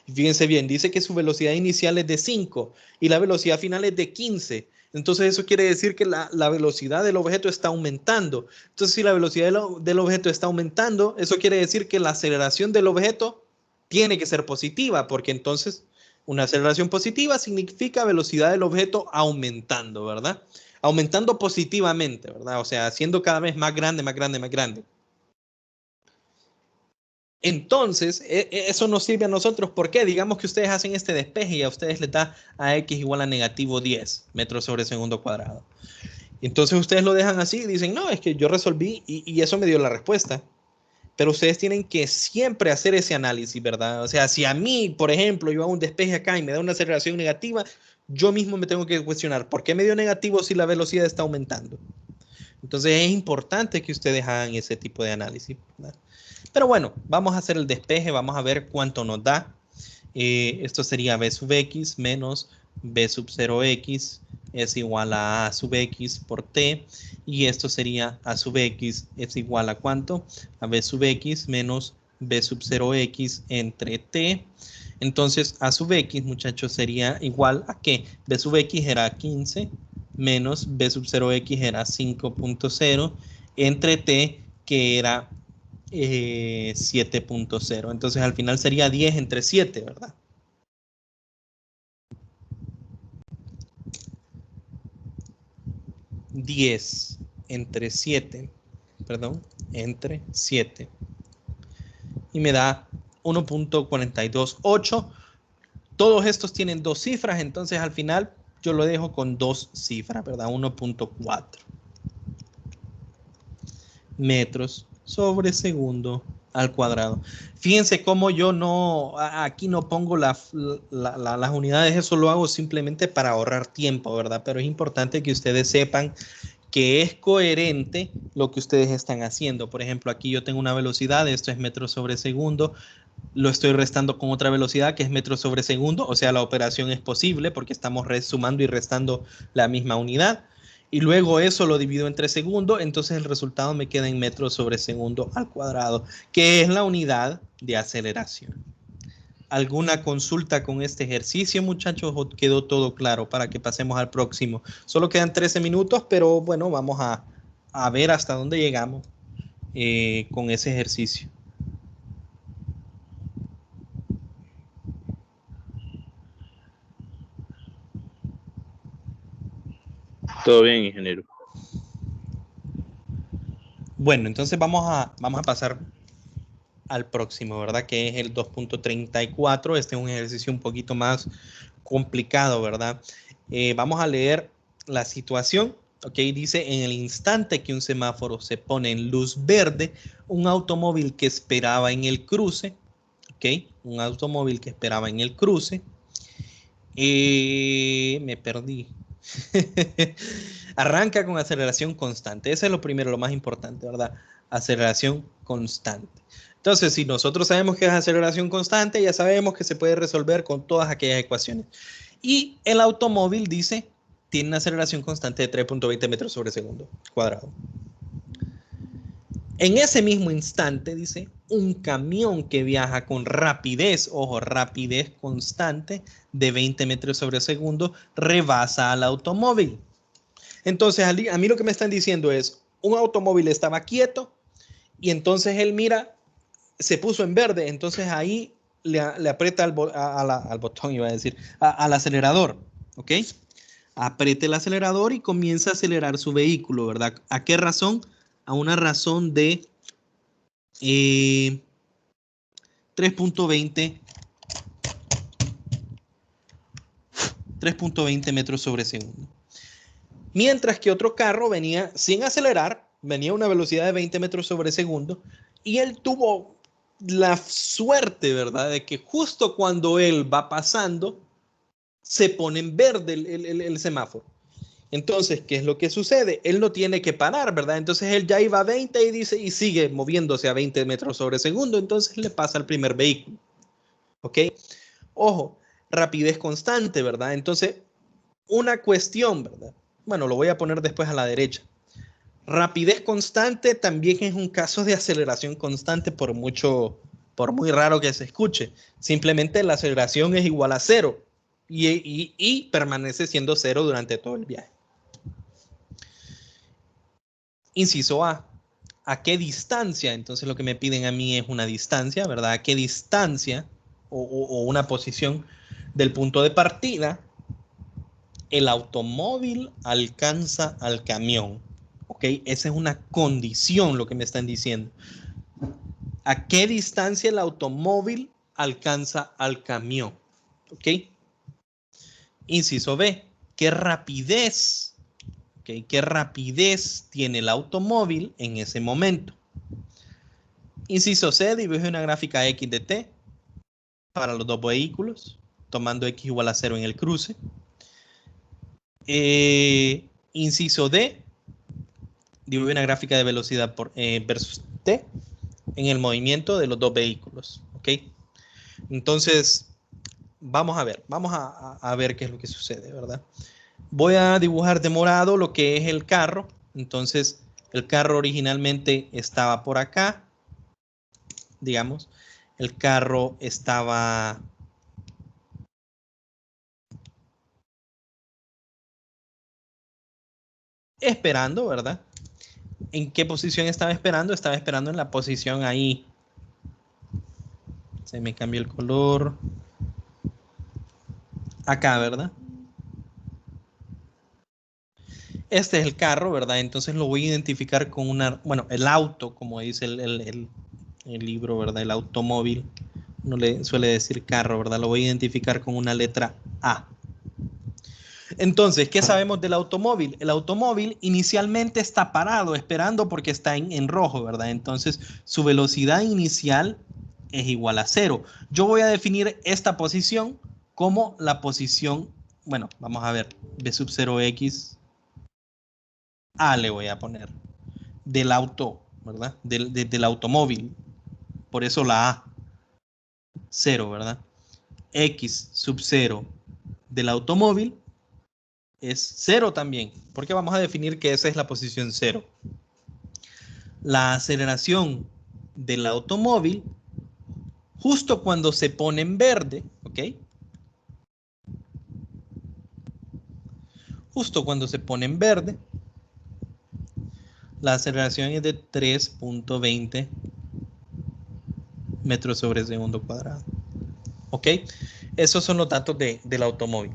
Speaker 1: Fíjense bien, dice que su velocidad inicial es de 5 y la velocidad final es de 15. Entonces eso quiere decir que la velocidad del objeto está aumentando. Entonces si la velocidad del objeto está aumentando, eso quiere decir que la aceleración del objeto tiene que ser positiva, porque entonces una aceleración positiva significa velocidad del objeto aumentando, ¿verdad? aumentando positivamente, ¿verdad? O sea, haciendo cada vez más grande, más grande, más grande. Entonces, eso nos sirve a nosotros. ¿Por qué? Digamos que ustedes hacen este despeje y a ustedes les da a x igual a negativo 10 metros sobre segundo cuadrado. Entonces ustedes lo dejan así y dicen, no, es que yo resolví y eso me dio la respuesta. Pero ustedes tienen que siempre hacer ese análisis, ¿verdad? O sea, si a mí, por ejemplo, yo hago un despeje acá y me da una aceleración negativa, yo mismo me tengo que cuestionar, ¿por qué me dio negativo si la velocidad está aumentando? Entonces es importante que ustedes hagan ese tipo de análisis, ¿verdad? Pero bueno, vamos a hacer el despeje, vamos a ver cuánto nos da. Esto sería b sub x menos b sub 0x es igual a sub x por t, y esto sería a sub x es igual a ¿cuánto? A b sub x menos b sub 0x entre t. Entonces a sub x, muchachos, sería igual a ¿qué? B sub x era 15 menos b sub 0x era 5.0 entre t, que era 7.0. Entonces al final sería 10 entre 7, ¿verdad? Diez entre 7, perdón, entre 7. Y me da 1.428. Todos estos tienen dos cifras, entonces al final yo lo dejo con dos cifras, ¿verdad? 1.4 metros sobre segundo al cuadrado. Fíjense cómo yo no, aquí no pongo las unidades, eso lo hago simplemente para ahorrar tiempo, ¿verdad? Pero es importante que ustedes sepan que es coherente lo que ustedes están haciendo. Por ejemplo, aquí yo tengo una velocidad, esto es metros sobre segundo, lo estoy restando con otra velocidad que es metros sobre segundo, o sea, la operación es posible porque estamos sumando y restando la misma unidad. Y luego eso lo divido entre segundos, entonces el resultado me queda en metros sobre segundo al cuadrado, que es la unidad de aceleración. ¿Alguna consulta con este ejercicio, muchachos? ¿O quedó todo claro para que pasemos al próximo? Solo quedan 13 minutos, pero bueno, vamos a ver hasta dónde llegamos con ese ejercicio.
Speaker 2: Todo bien, ingeniero.
Speaker 1: Bueno, entonces vamos a pasar al próximo, ¿verdad? Que es el 2.34. Este es un ejercicio un poquito más complicado, ¿verdad? Vamos a leer la situación. Ok, dice, en el instante que un semáforo se pone en luz verde, un automóvil que esperaba en el cruce, ok, un automóvil que esperaba en el cruce, me perdí. Arranca con aceleración constante. Eso es lo primero, lo más importante, ¿verdad? Aceleración constante. Entonces, si nosotros sabemos que es aceleración constante, ya sabemos que se puede resolver con todas aquellas ecuaciones. Y el automóvil dice, tiene una aceleración constante de 3.20 metros sobre segundo cuadrado. En ese mismo instante, dice, un camión que viaja con rapidez, ojo, rapidez constante de 20 metros sobre segundo, rebasa al automóvil. Entonces, a mí lo que me están diciendo es, un automóvil estaba quieto y entonces él mira, se puso en verde, entonces ahí le aprieta al botón, iba a decir, al acelerador, ¿ok? Apriete el acelerador y comienza a acelerar su vehículo, ¿verdad? ¿A qué razón? A una razón de 3.20 metros sobre segundo. Mientras que otro carro venía sin acelerar, venía a una velocidad de 20 metros sobre segundo, y él tuvo la suerte, ¿verdad?, de que justo cuando él va pasando, se pone en verde el semáforo. Entonces, ¿qué es lo que sucede? Él no tiene que parar, ¿verdad? Entonces él ya iba a 20 y dice, y sigue moviéndose a 20 metros sobre segundo, entonces le pasa al primer vehículo. ¿Ok? Ojo, rapidez constante, ¿verdad? Entonces, una cuestión, ¿verdad? Bueno, lo voy a poner después a la derecha. Rapidez constante también es un caso de aceleración constante por muy raro que se escuche. Simplemente la aceleración es igual a cero y permanece siendo cero durante todo el viaje. Inciso A. ¿A qué distancia? Entonces lo que me piden a mí es una distancia, ¿verdad? ¿A qué distancia o una posición del punto de partida el automóvil alcanza al camión. ¿Ok? Esa es una condición lo que me están diciendo. ¿A qué distancia el automóvil alcanza al camión? ¿Ok? Inciso B. ¿Qué rapidez? ¿Ok? ¿Qué rapidez tiene el automóvil en ese momento? Inciso C. Dibuje una gráfica X de T para los dos vehículos, tomando X igual a 0 en el cruce. Inciso D. Dibuje una gráfica de velocidad versus T en el movimiento de los dos vehículos. ¿Ok? Entonces, vamos a ver qué es lo que sucede, ¿verdad? Voy a dibujar de morado lo que es el carro. Entonces, el carro originalmente estaba por acá. Digamos, el carro estaba esperando, ¿verdad? ¿En qué posición estaba esperando? Estaba esperando en la posición ahí. Se me cambió el color. Acá, ¿verdad? Este es el carro, ¿verdad? Entonces lo voy a identificar con una, bueno, el auto, como dice el libro, ¿verdad? El automóvil. No le suele decir carro, ¿verdad? Lo voy a identificar con una letra A. Entonces, ¿qué sabemos del automóvil? El automóvil inicialmente está parado, esperando porque está en rojo, ¿verdad? Entonces, su velocidad inicial es igual a 0. Yo voy a definir esta posición como la posición, bueno, vamos a ver, B sub 0x A le voy a poner, del auto, ¿verdad? Del automóvil. Por eso la A, 0, ¿verdad? X sub 0 del automóvil es 0 también, porque vamos a definir que esa es la posición 0. La aceleración del automóvil, justo cuando se pone en verde, ¿ok? Justo cuando se pone en verde, la aceleración es de 3.20 metros sobre segundo cuadrado. ¿Ok? Esos son los datos del automóvil.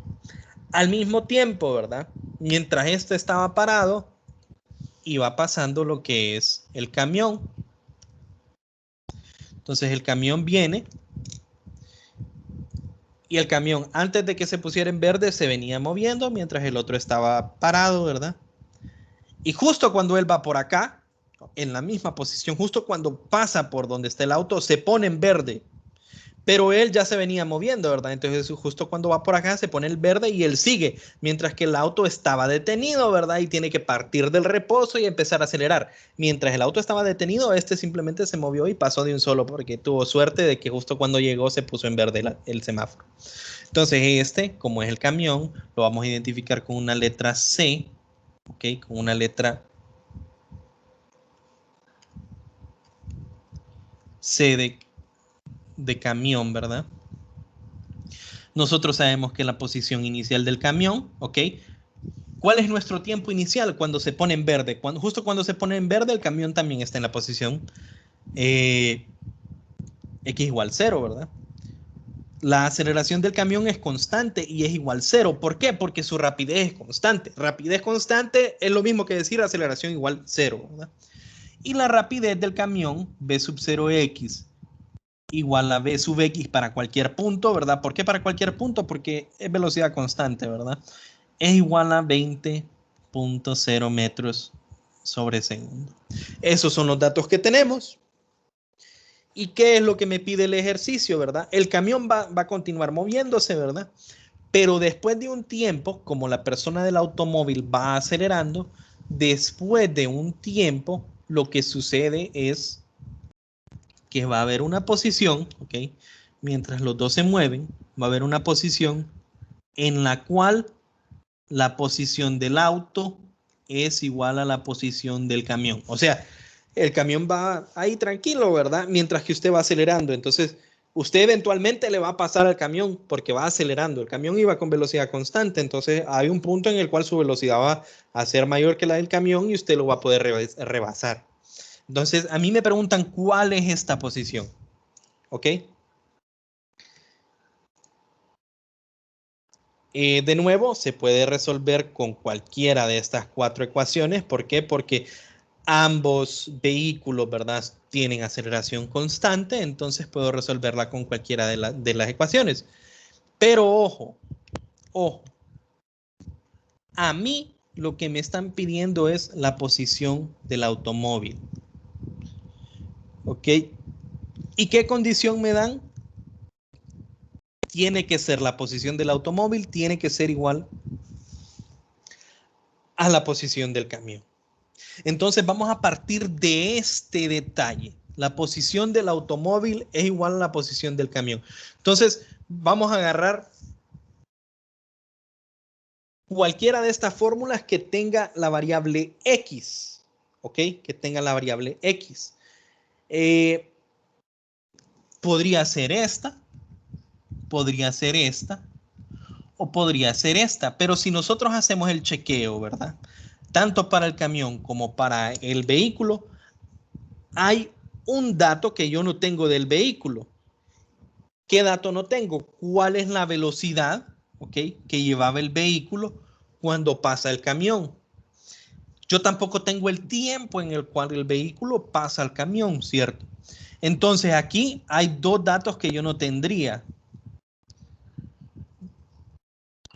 Speaker 1: Al mismo tiempo, ¿verdad? Mientras este estaba parado, iba pasando lo que es el camión. Entonces el camión viene y el camión, antes de que se pusiera en verde, se venía moviendo mientras el otro estaba parado, ¿verdad? Y justo cuando él va por acá, en la misma posición, justo cuando pasa por donde está el auto, se pone en verde. Pero él ya se venía moviendo, ¿verdad? Entonces justo cuando va por acá se pone el verde y él sigue, mientras que el auto estaba detenido, ¿verdad? Y tiene que partir del reposo y empezar a acelerar. Mientras el auto estaba detenido, este simplemente se movió y pasó de un solo, porque tuvo suerte de que justo cuando llegó se puso en verde el semáforo. Entonces este, como es el camión, lo vamos a identificar con una letra C, ¿ok? Con una letra C de camión, ¿verdad? Nosotros sabemos que la posición inicial del camión, ¿ok? ¿Cuál es nuestro tiempo inicial cuando se pone en verde? Justo cuando se pone en verde, el camión también está en la posición X igual 0, ¿verdad? La aceleración del camión es constante y es igual 0. ¿Por qué? Porque su rapidez es constante. Rapidez constante es lo mismo que decir aceleración igual 0, ¿verdad? Y la rapidez del camión, V sub 0x, igual a V sub X para cualquier punto, ¿verdad? ¿Por qué para cualquier punto? Porque es velocidad constante, ¿verdad? Es igual a 20.0 metros sobre segundo. Esos son los datos que tenemos. ¿Y qué es lo que me pide el ejercicio, verdad? El camión va a continuar moviéndose, ¿verdad? Pero después de un tiempo, como la persona del automóvil va acelerando, después de un tiempo, lo que sucede es que va a haber una posición, ¿ok? Mientras los dos se mueven, va a haber una posición en la cual la posición del auto es igual a la posición del camión. O sea, el camión va ahí tranquilo, ¿verdad? Mientras que usted va acelerando. Entonces, usted eventualmente le va a pasar al camión porque va acelerando. El camión iba con velocidad constante. Entonces, hay un punto en el cual su velocidad va a ser mayor que la del camión y usted lo va a poder rebasar. Entonces, a mí me preguntan cuál es esta posición. ¿Ok? De nuevo, se puede resolver con cualquiera de estas 4 ecuaciones. ¿Por qué? Porque ambos vehículos, ¿verdad?, tienen aceleración constante, entonces puedo resolverla con cualquiera de las ecuaciones. Pero ojo, ojo, a mí lo que me están pidiendo es la posición del automóvil. ¿Ok? ¿Y qué condición me dan? Tiene que ser la posición del automóvil, tiene que ser igual a la posición del camión. Entonces vamos a partir de este detalle. La posición del automóvil es igual a la posición del camión. Entonces vamos a agarrar cualquiera de estas fórmulas que tenga la variable X. ¿Ok? Que tenga la variable X. Podría ser esta, podría ser esta, o podría ser esta. Pero si nosotros hacemos el chequeo, ¿verdad?, tanto para el camión como para el vehículo, hay un dato que yo no tengo del vehículo. ¿Qué dato no tengo? ¿Cuál es la velocidad, okay, que llevaba el vehículo cuando pasa el camión? Yo tampoco tengo el tiempo en el cual el vehículo pasa el camión, ¿cierto? Entonces aquí hay 2 datos que yo no tendría.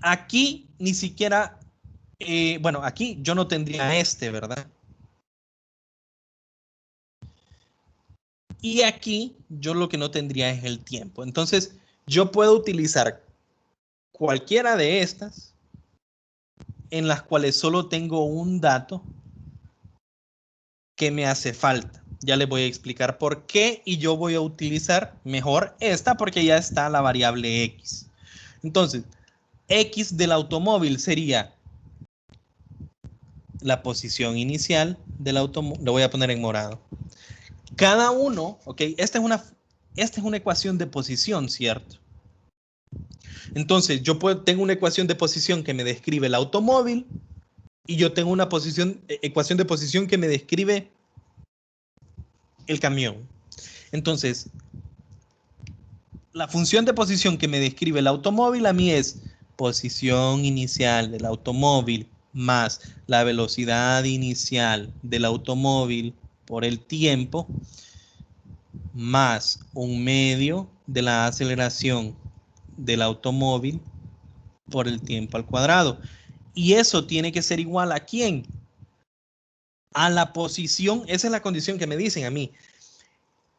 Speaker 1: Aquí ni siquiera, bueno, aquí yo no tendría este, ¿verdad? Y aquí yo lo que no tendría es el tiempo. Entonces yo puedo utilizar cualquiera de estas en las cuales solo tengo un dato que me hace falta. Ya les voy a explicar por qué y yo voy a utilizar mejor esta porque ya está la variable X. Entonces, X del automóvil sería la posición inicial del automóvil. Lo voy a poner en morado. Cada uno, ok, esta es una ecuación de posición, ¿cierto? Entonces, yo tengo una ecuación de posición que me describe el automóvil y yo tengo una ecuación de posición que me describe el camión. Entonces, la función de posición que me describe el automóvil a mí es posición inicial del automóvil más la velocidad inicial del automóvil por el tiempo más un medio de la aceleración del automóvil por el tiempo al cuadrado. Y eso tiene que ser igual ¿a quién? A la posición, esa es la condición que me dicen a mí.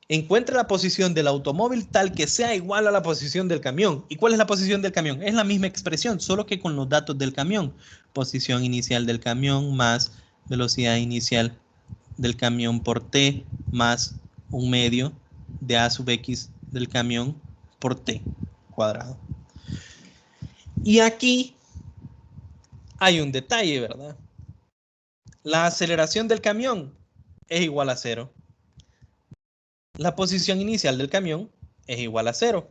Speaker 1: Encuentre la posición del automóvil tal que sea igual a la posición del camión. ¿Y cuál es la posición del camión? Es la misma expresión, solo que con los datos del camión. Posición inicial del camión más velocidad inicial del camión por T más un medio de A sub X del camión por T cuadrado. Y aquí hay un detalle, ¿verdad? La aceleración del camión es igual a 0. La posición inicial del camión es igual a 0.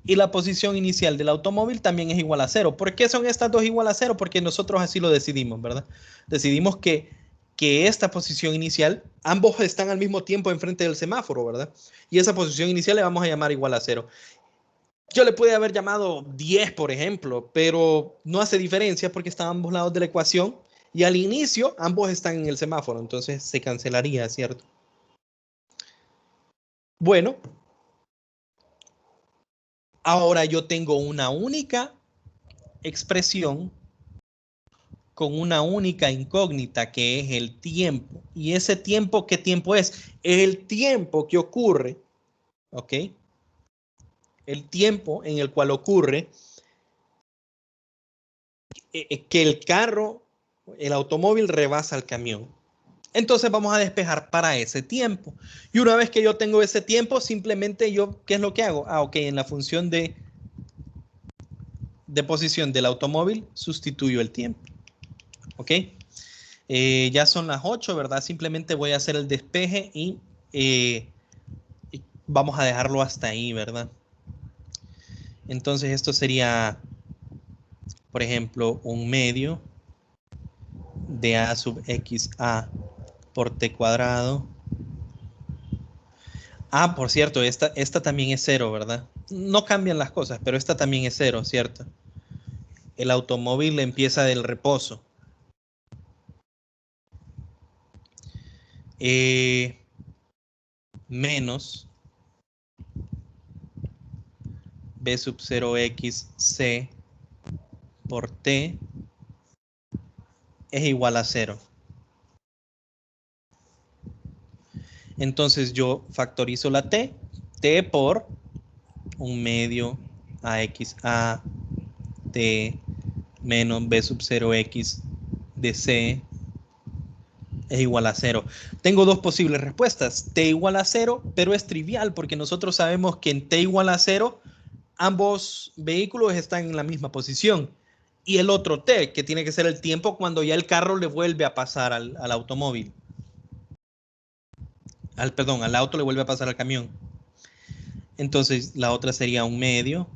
Speaker 1: Y la posición inicial del automóvil también es igual a 0. ¿Por qué son estas dos igual a 0? Porque nosotros así lo decidimos, ¿verdad? Decidimos que esta posición inicial, ambos están al mismo tiempo enfrente del semáforo, ¿verdad? Y esa posición inicial le vamos a llamar igual a 0. Yo le pude haber llamado 10, por ejemplo, pero no hace diferencia porque están a ambos lados de la ecuación y al inicio ambos están en el semáforo, entonces se cancelaría, ¿cierto? Bueno, ahora yo tengo una única expresión con una única incógnita que es el tiempo. ¿Y ese tiempo qué tiempo es? El tiempo que ocurre, ¿ok? El tiempo en el cual ocurre que el carro, el automóvil rebasa al camión. Entonces vamos a despejar para ese tiempo. Y una vez que yo tengo ese tiempo, simplemente yo, ¿qué es lo que hago? Ok, en la función de posición del automóvil, sustituyo el tiempo. ¿Ok? Ya son las 8, ¿verdad? Simplemente voy a hacer el despeje y vamos a dejarlo hasta ahí, ¿verdad? Entonces esto sería, por ejemplo, un medio de A sub XA por T cuadrado. Ah, por cierto, esta también es 0, ¿verdad? No cambian las cosas, pero esta también es 0, ¿cierto? el automóvil empieza del reposo. Menos B sub 0x C por T es igual a 0. Entonces yo factorizo la T por 1/2 AXA T menos B sub 0x de C es igual a 0. Tengo dos posibles respuestas. T igual a 0, pero es trivial porque nosotros sabemos que en T igual a 0 ambos vehículos están en la misma posición. Y el otro T, que tiene que ser el tiempo cuando ya el carro le vuelve a pasar al automóvil. Al auto le vuelve a pasar al camión. Entonces la otra sería 1/2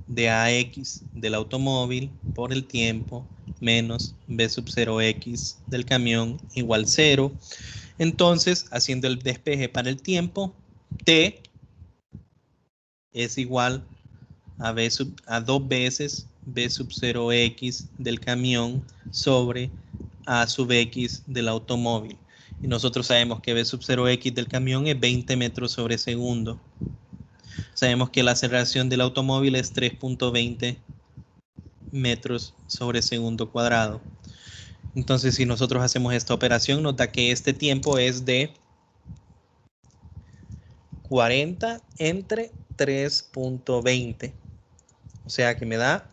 Speaker 1: de AX del automóvil por el tiempo menos B sub 0x del camión igual 0. Entonces, haciendo el despeje para el tiempo, T es igual a 2 veces B sub 0x del camión sobre A sub x del automóvil. Y nosotros sabemos que B sub 0x del camión es 20 metros sobre segundo. Sabemos que la aceleración del automóvil es 3.20 metros sobre segundo cuadrado. Entonces, si nosotros hacemos esta operación, nos da que este tiempo es de 40 entre 3.20. O sea que me da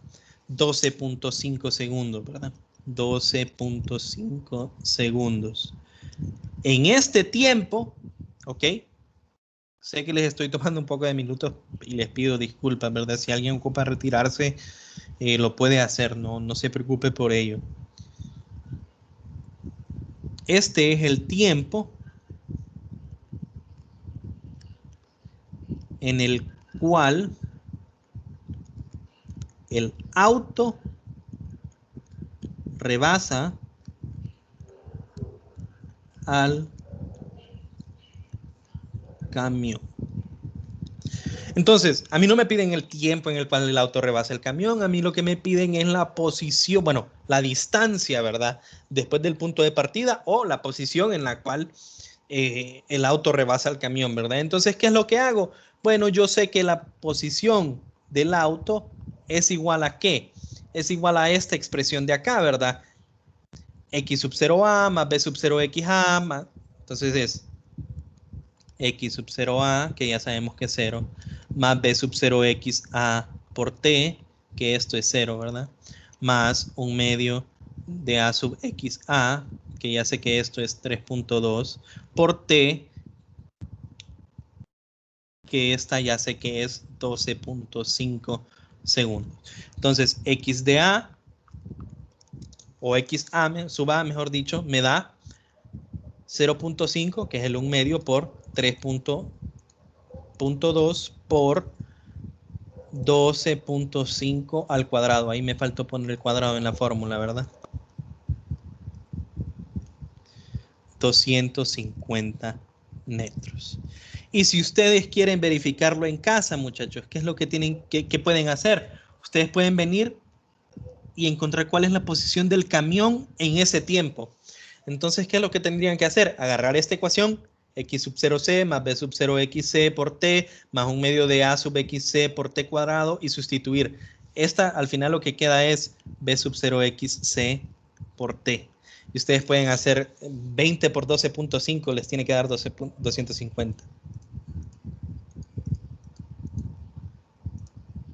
Speaker 1: 12.5 segundos, ¿verdad? 12.5 segundos. En este tiempo, ¿ok? Sé que les estoy tomando un poco de minutos y les pido disculpas, ¿verdad? Si alguien ocupa retirarse, lo puede hacer, no se preocupe por ello. Este es el tiempo en el cual el auto rebasa al camión. Entonces, a mí no me piden el tiempo en el cual el auto rebasa el camión, a mí lo que me piden es la posición, bueno, la distancia, ¿verdad? Después del punto de partida o la posición en la cual el auto rebasa el camión, ¿verdad? Entonces, ¿qué es lo que hago? Bueno, yo sé que la posición del auto es igual a ¿qué? Es igual a esta expresión de acá, ¿verdad? X sub 0a más B sub 0xa más... Entonces es X sub 0a, que ya sabemos que es 0, más B sub 0xa por T, que esto es 0, ¿verdad? Más 1/2 de A sub xa, que ya sé que esto es 3.2, por T, que esta ya sé que es 12.5 segundos. Entonces, X de A, o XA sub A, mejor dicho, me da 0.5, que es el 1/2 por 3.2 por 12.5 al cuadrado. Ahí me faltó poner el cuadrado en la fórmula, ¿verdad? 250 metros. Y si ustedes quieren verificarlo en casa, muchachos, ¿qué es lo que tienen, qué pueden hacer? Ustedes pueden venir y encontrar cuál es la posición del camión en ese tiempo. Entonces, ¿qué es lo que tendrían que hacer? Agarrar esta ecuación, x sub 0c más b sub 0xc por t más 1/2 de a sub xc por t cuadrado y sustituir. Esta al final lo que queda es b sub 0xc por t. Y ustedes pueden hacer 20 por 12.5, les tiene que dar 250.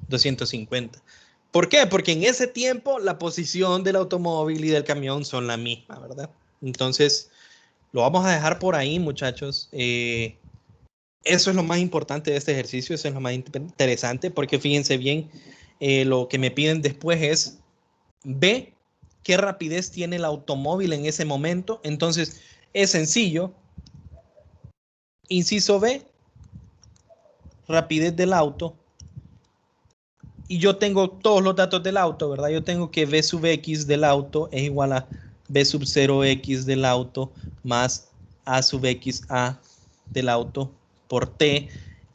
Speaker 1: 250. ¿Por qué? Porque en ese tiempo la posición del automóvil y del camión son la misma, ¿verdad? Entonces, lo vamos a dejar por ahí, muchachos. Eso es lo más importante de este ejercicio, eso es lo más interesante, porque fíjense bien, lo que me piden después es ver qué rapidez tiene el automóvil en ese momento. Entonces, es sencillo. Inciso B, rapidez del auto. Y yo tengo todos los datos del auto, ¿verdad? Yo tengo que V sub X del auto es igual a B sub 0X del auto más A sub XA del auto por T.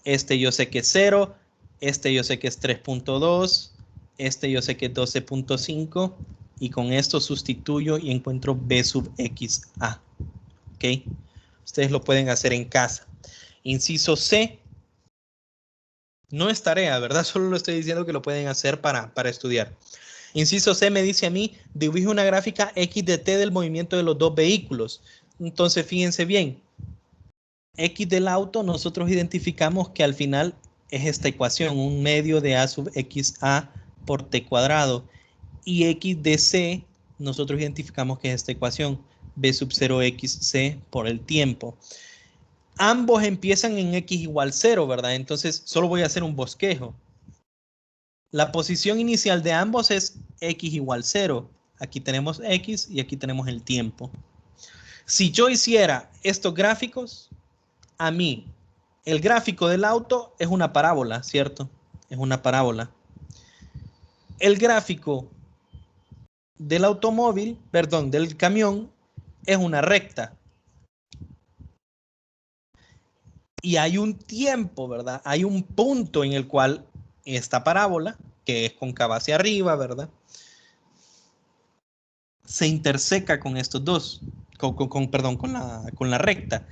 Speaker 1: Este yo sé que es 0, este yo sé que es 3.2, Este yo sé que es 12.5 y con esto sustituyo y encuentro B sub XA. ¿Ok? Ustedes lo pueden hacer en casa. Inciso C. No es tarea, ¿verdad? Solo lo estoy diciendo que lo pueden hacer para estudiar. Inciso C me dice a mí, dibuje una gráfica X de T del movimiento de los dos vehículos. Entonces, fíjense bien. X del auto, nosotros identificamos que al final es esta ecuación, un medio de A sub XA por T cuadrado. Y X de C, nosotros identificamos que es esta ecuación, B sub 0XC por el tiempo. Ambos empiezan en X igual 0, ¿verdad? Entonces, solo voy a hacer un bosquejo. La posición inicial de ambos es X igual 0. Aquí tenemos X y aquí tenemos el tiempo. Si yo hiciera estos gráficos, a mí, el gráfico del auto es una parábola, ¿cierto? Es una parábola. El gráfico del automóvil, perdón, del camión, es una recta. Y hay un tiempo, ¿verdad? Hay un punto en el cual esta parábola, que es cóncava hacia arriba, ¿verdad? Se interseca con estos dos, perdón, con la recta.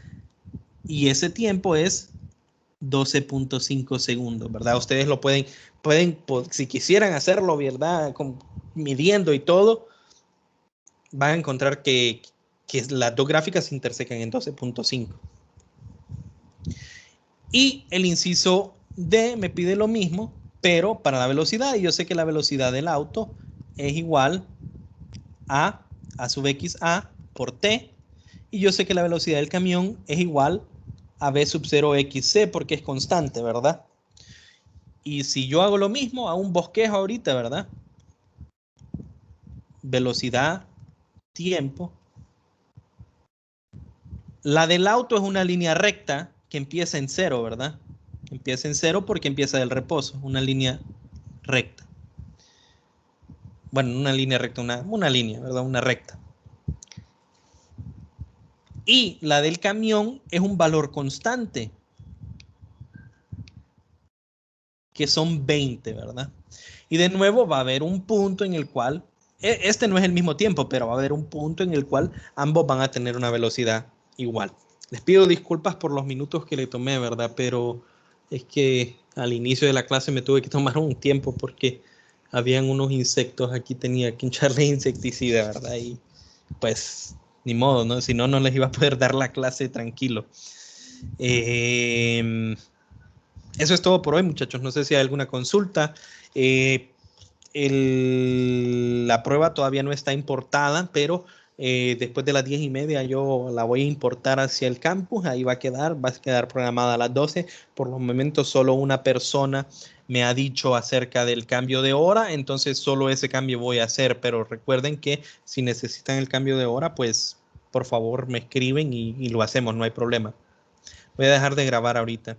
Speaker 1: Y ese tiempo es 12.5 segundos, ¿verdad? Ustedes lo pueden, si quisieran hacerlo, ¿verdad? Midiendo y todo, van a encontrar que las dos gráficas se intersecan en 12.5. Y el inciso D me pide lo mismo, pero para la velocidad. Y yo sé que la velocidad del auto es igual a sub XA por T. Y yo sé que la velocidad del camión es igual a B sub 0XC porque es constante, ¿verdad? Y si yo hago lo mismo, hago un bosquejo ahorita, ¿verdad? Velocidad, tiempo. La del auto es una línea recta que empieza en 0, ¿verdad? Empieza en 0 porque empieza del reposo, una línea recta. Bueno, una línea recta, una línea, ¿verdad? Una recta. Y la del camión es un valor constante, que son 20, ¿verdad? Y de nuevo va a haber un punto en el cual, este no es el mismo tiempo, pero va a haber un punto en el cual ambos van a tener una velocidad igual. Les pido disculpas por los minutos que le tomé, ¿verdad? Pero es que al inicio de la clase me tuve que tomar un tiempo porque habían unos insectos aquí, tenía que echarle insecticida, ¿verdad? Y pues ni modo, ¿no? Si no, no les iba a poder dar la clase tranquilo. Eso es todo por hoy, muchachos. No sé si hay alguna consulta. La prueba todavía no está importada, pero después de las 10:30 yo la voy a importar hacia el campus. Ahí va a quedar programada a las 12. Por los momentos solo una persona me ha dicho acerca del cambio de hora, entonces solo ese cambio voy a hacer, pero recuerden que si necesitan el cambio de hora, pues por favor me escriben y lo hacemos, no hay problema. Voy a dejar de grabar ahorita.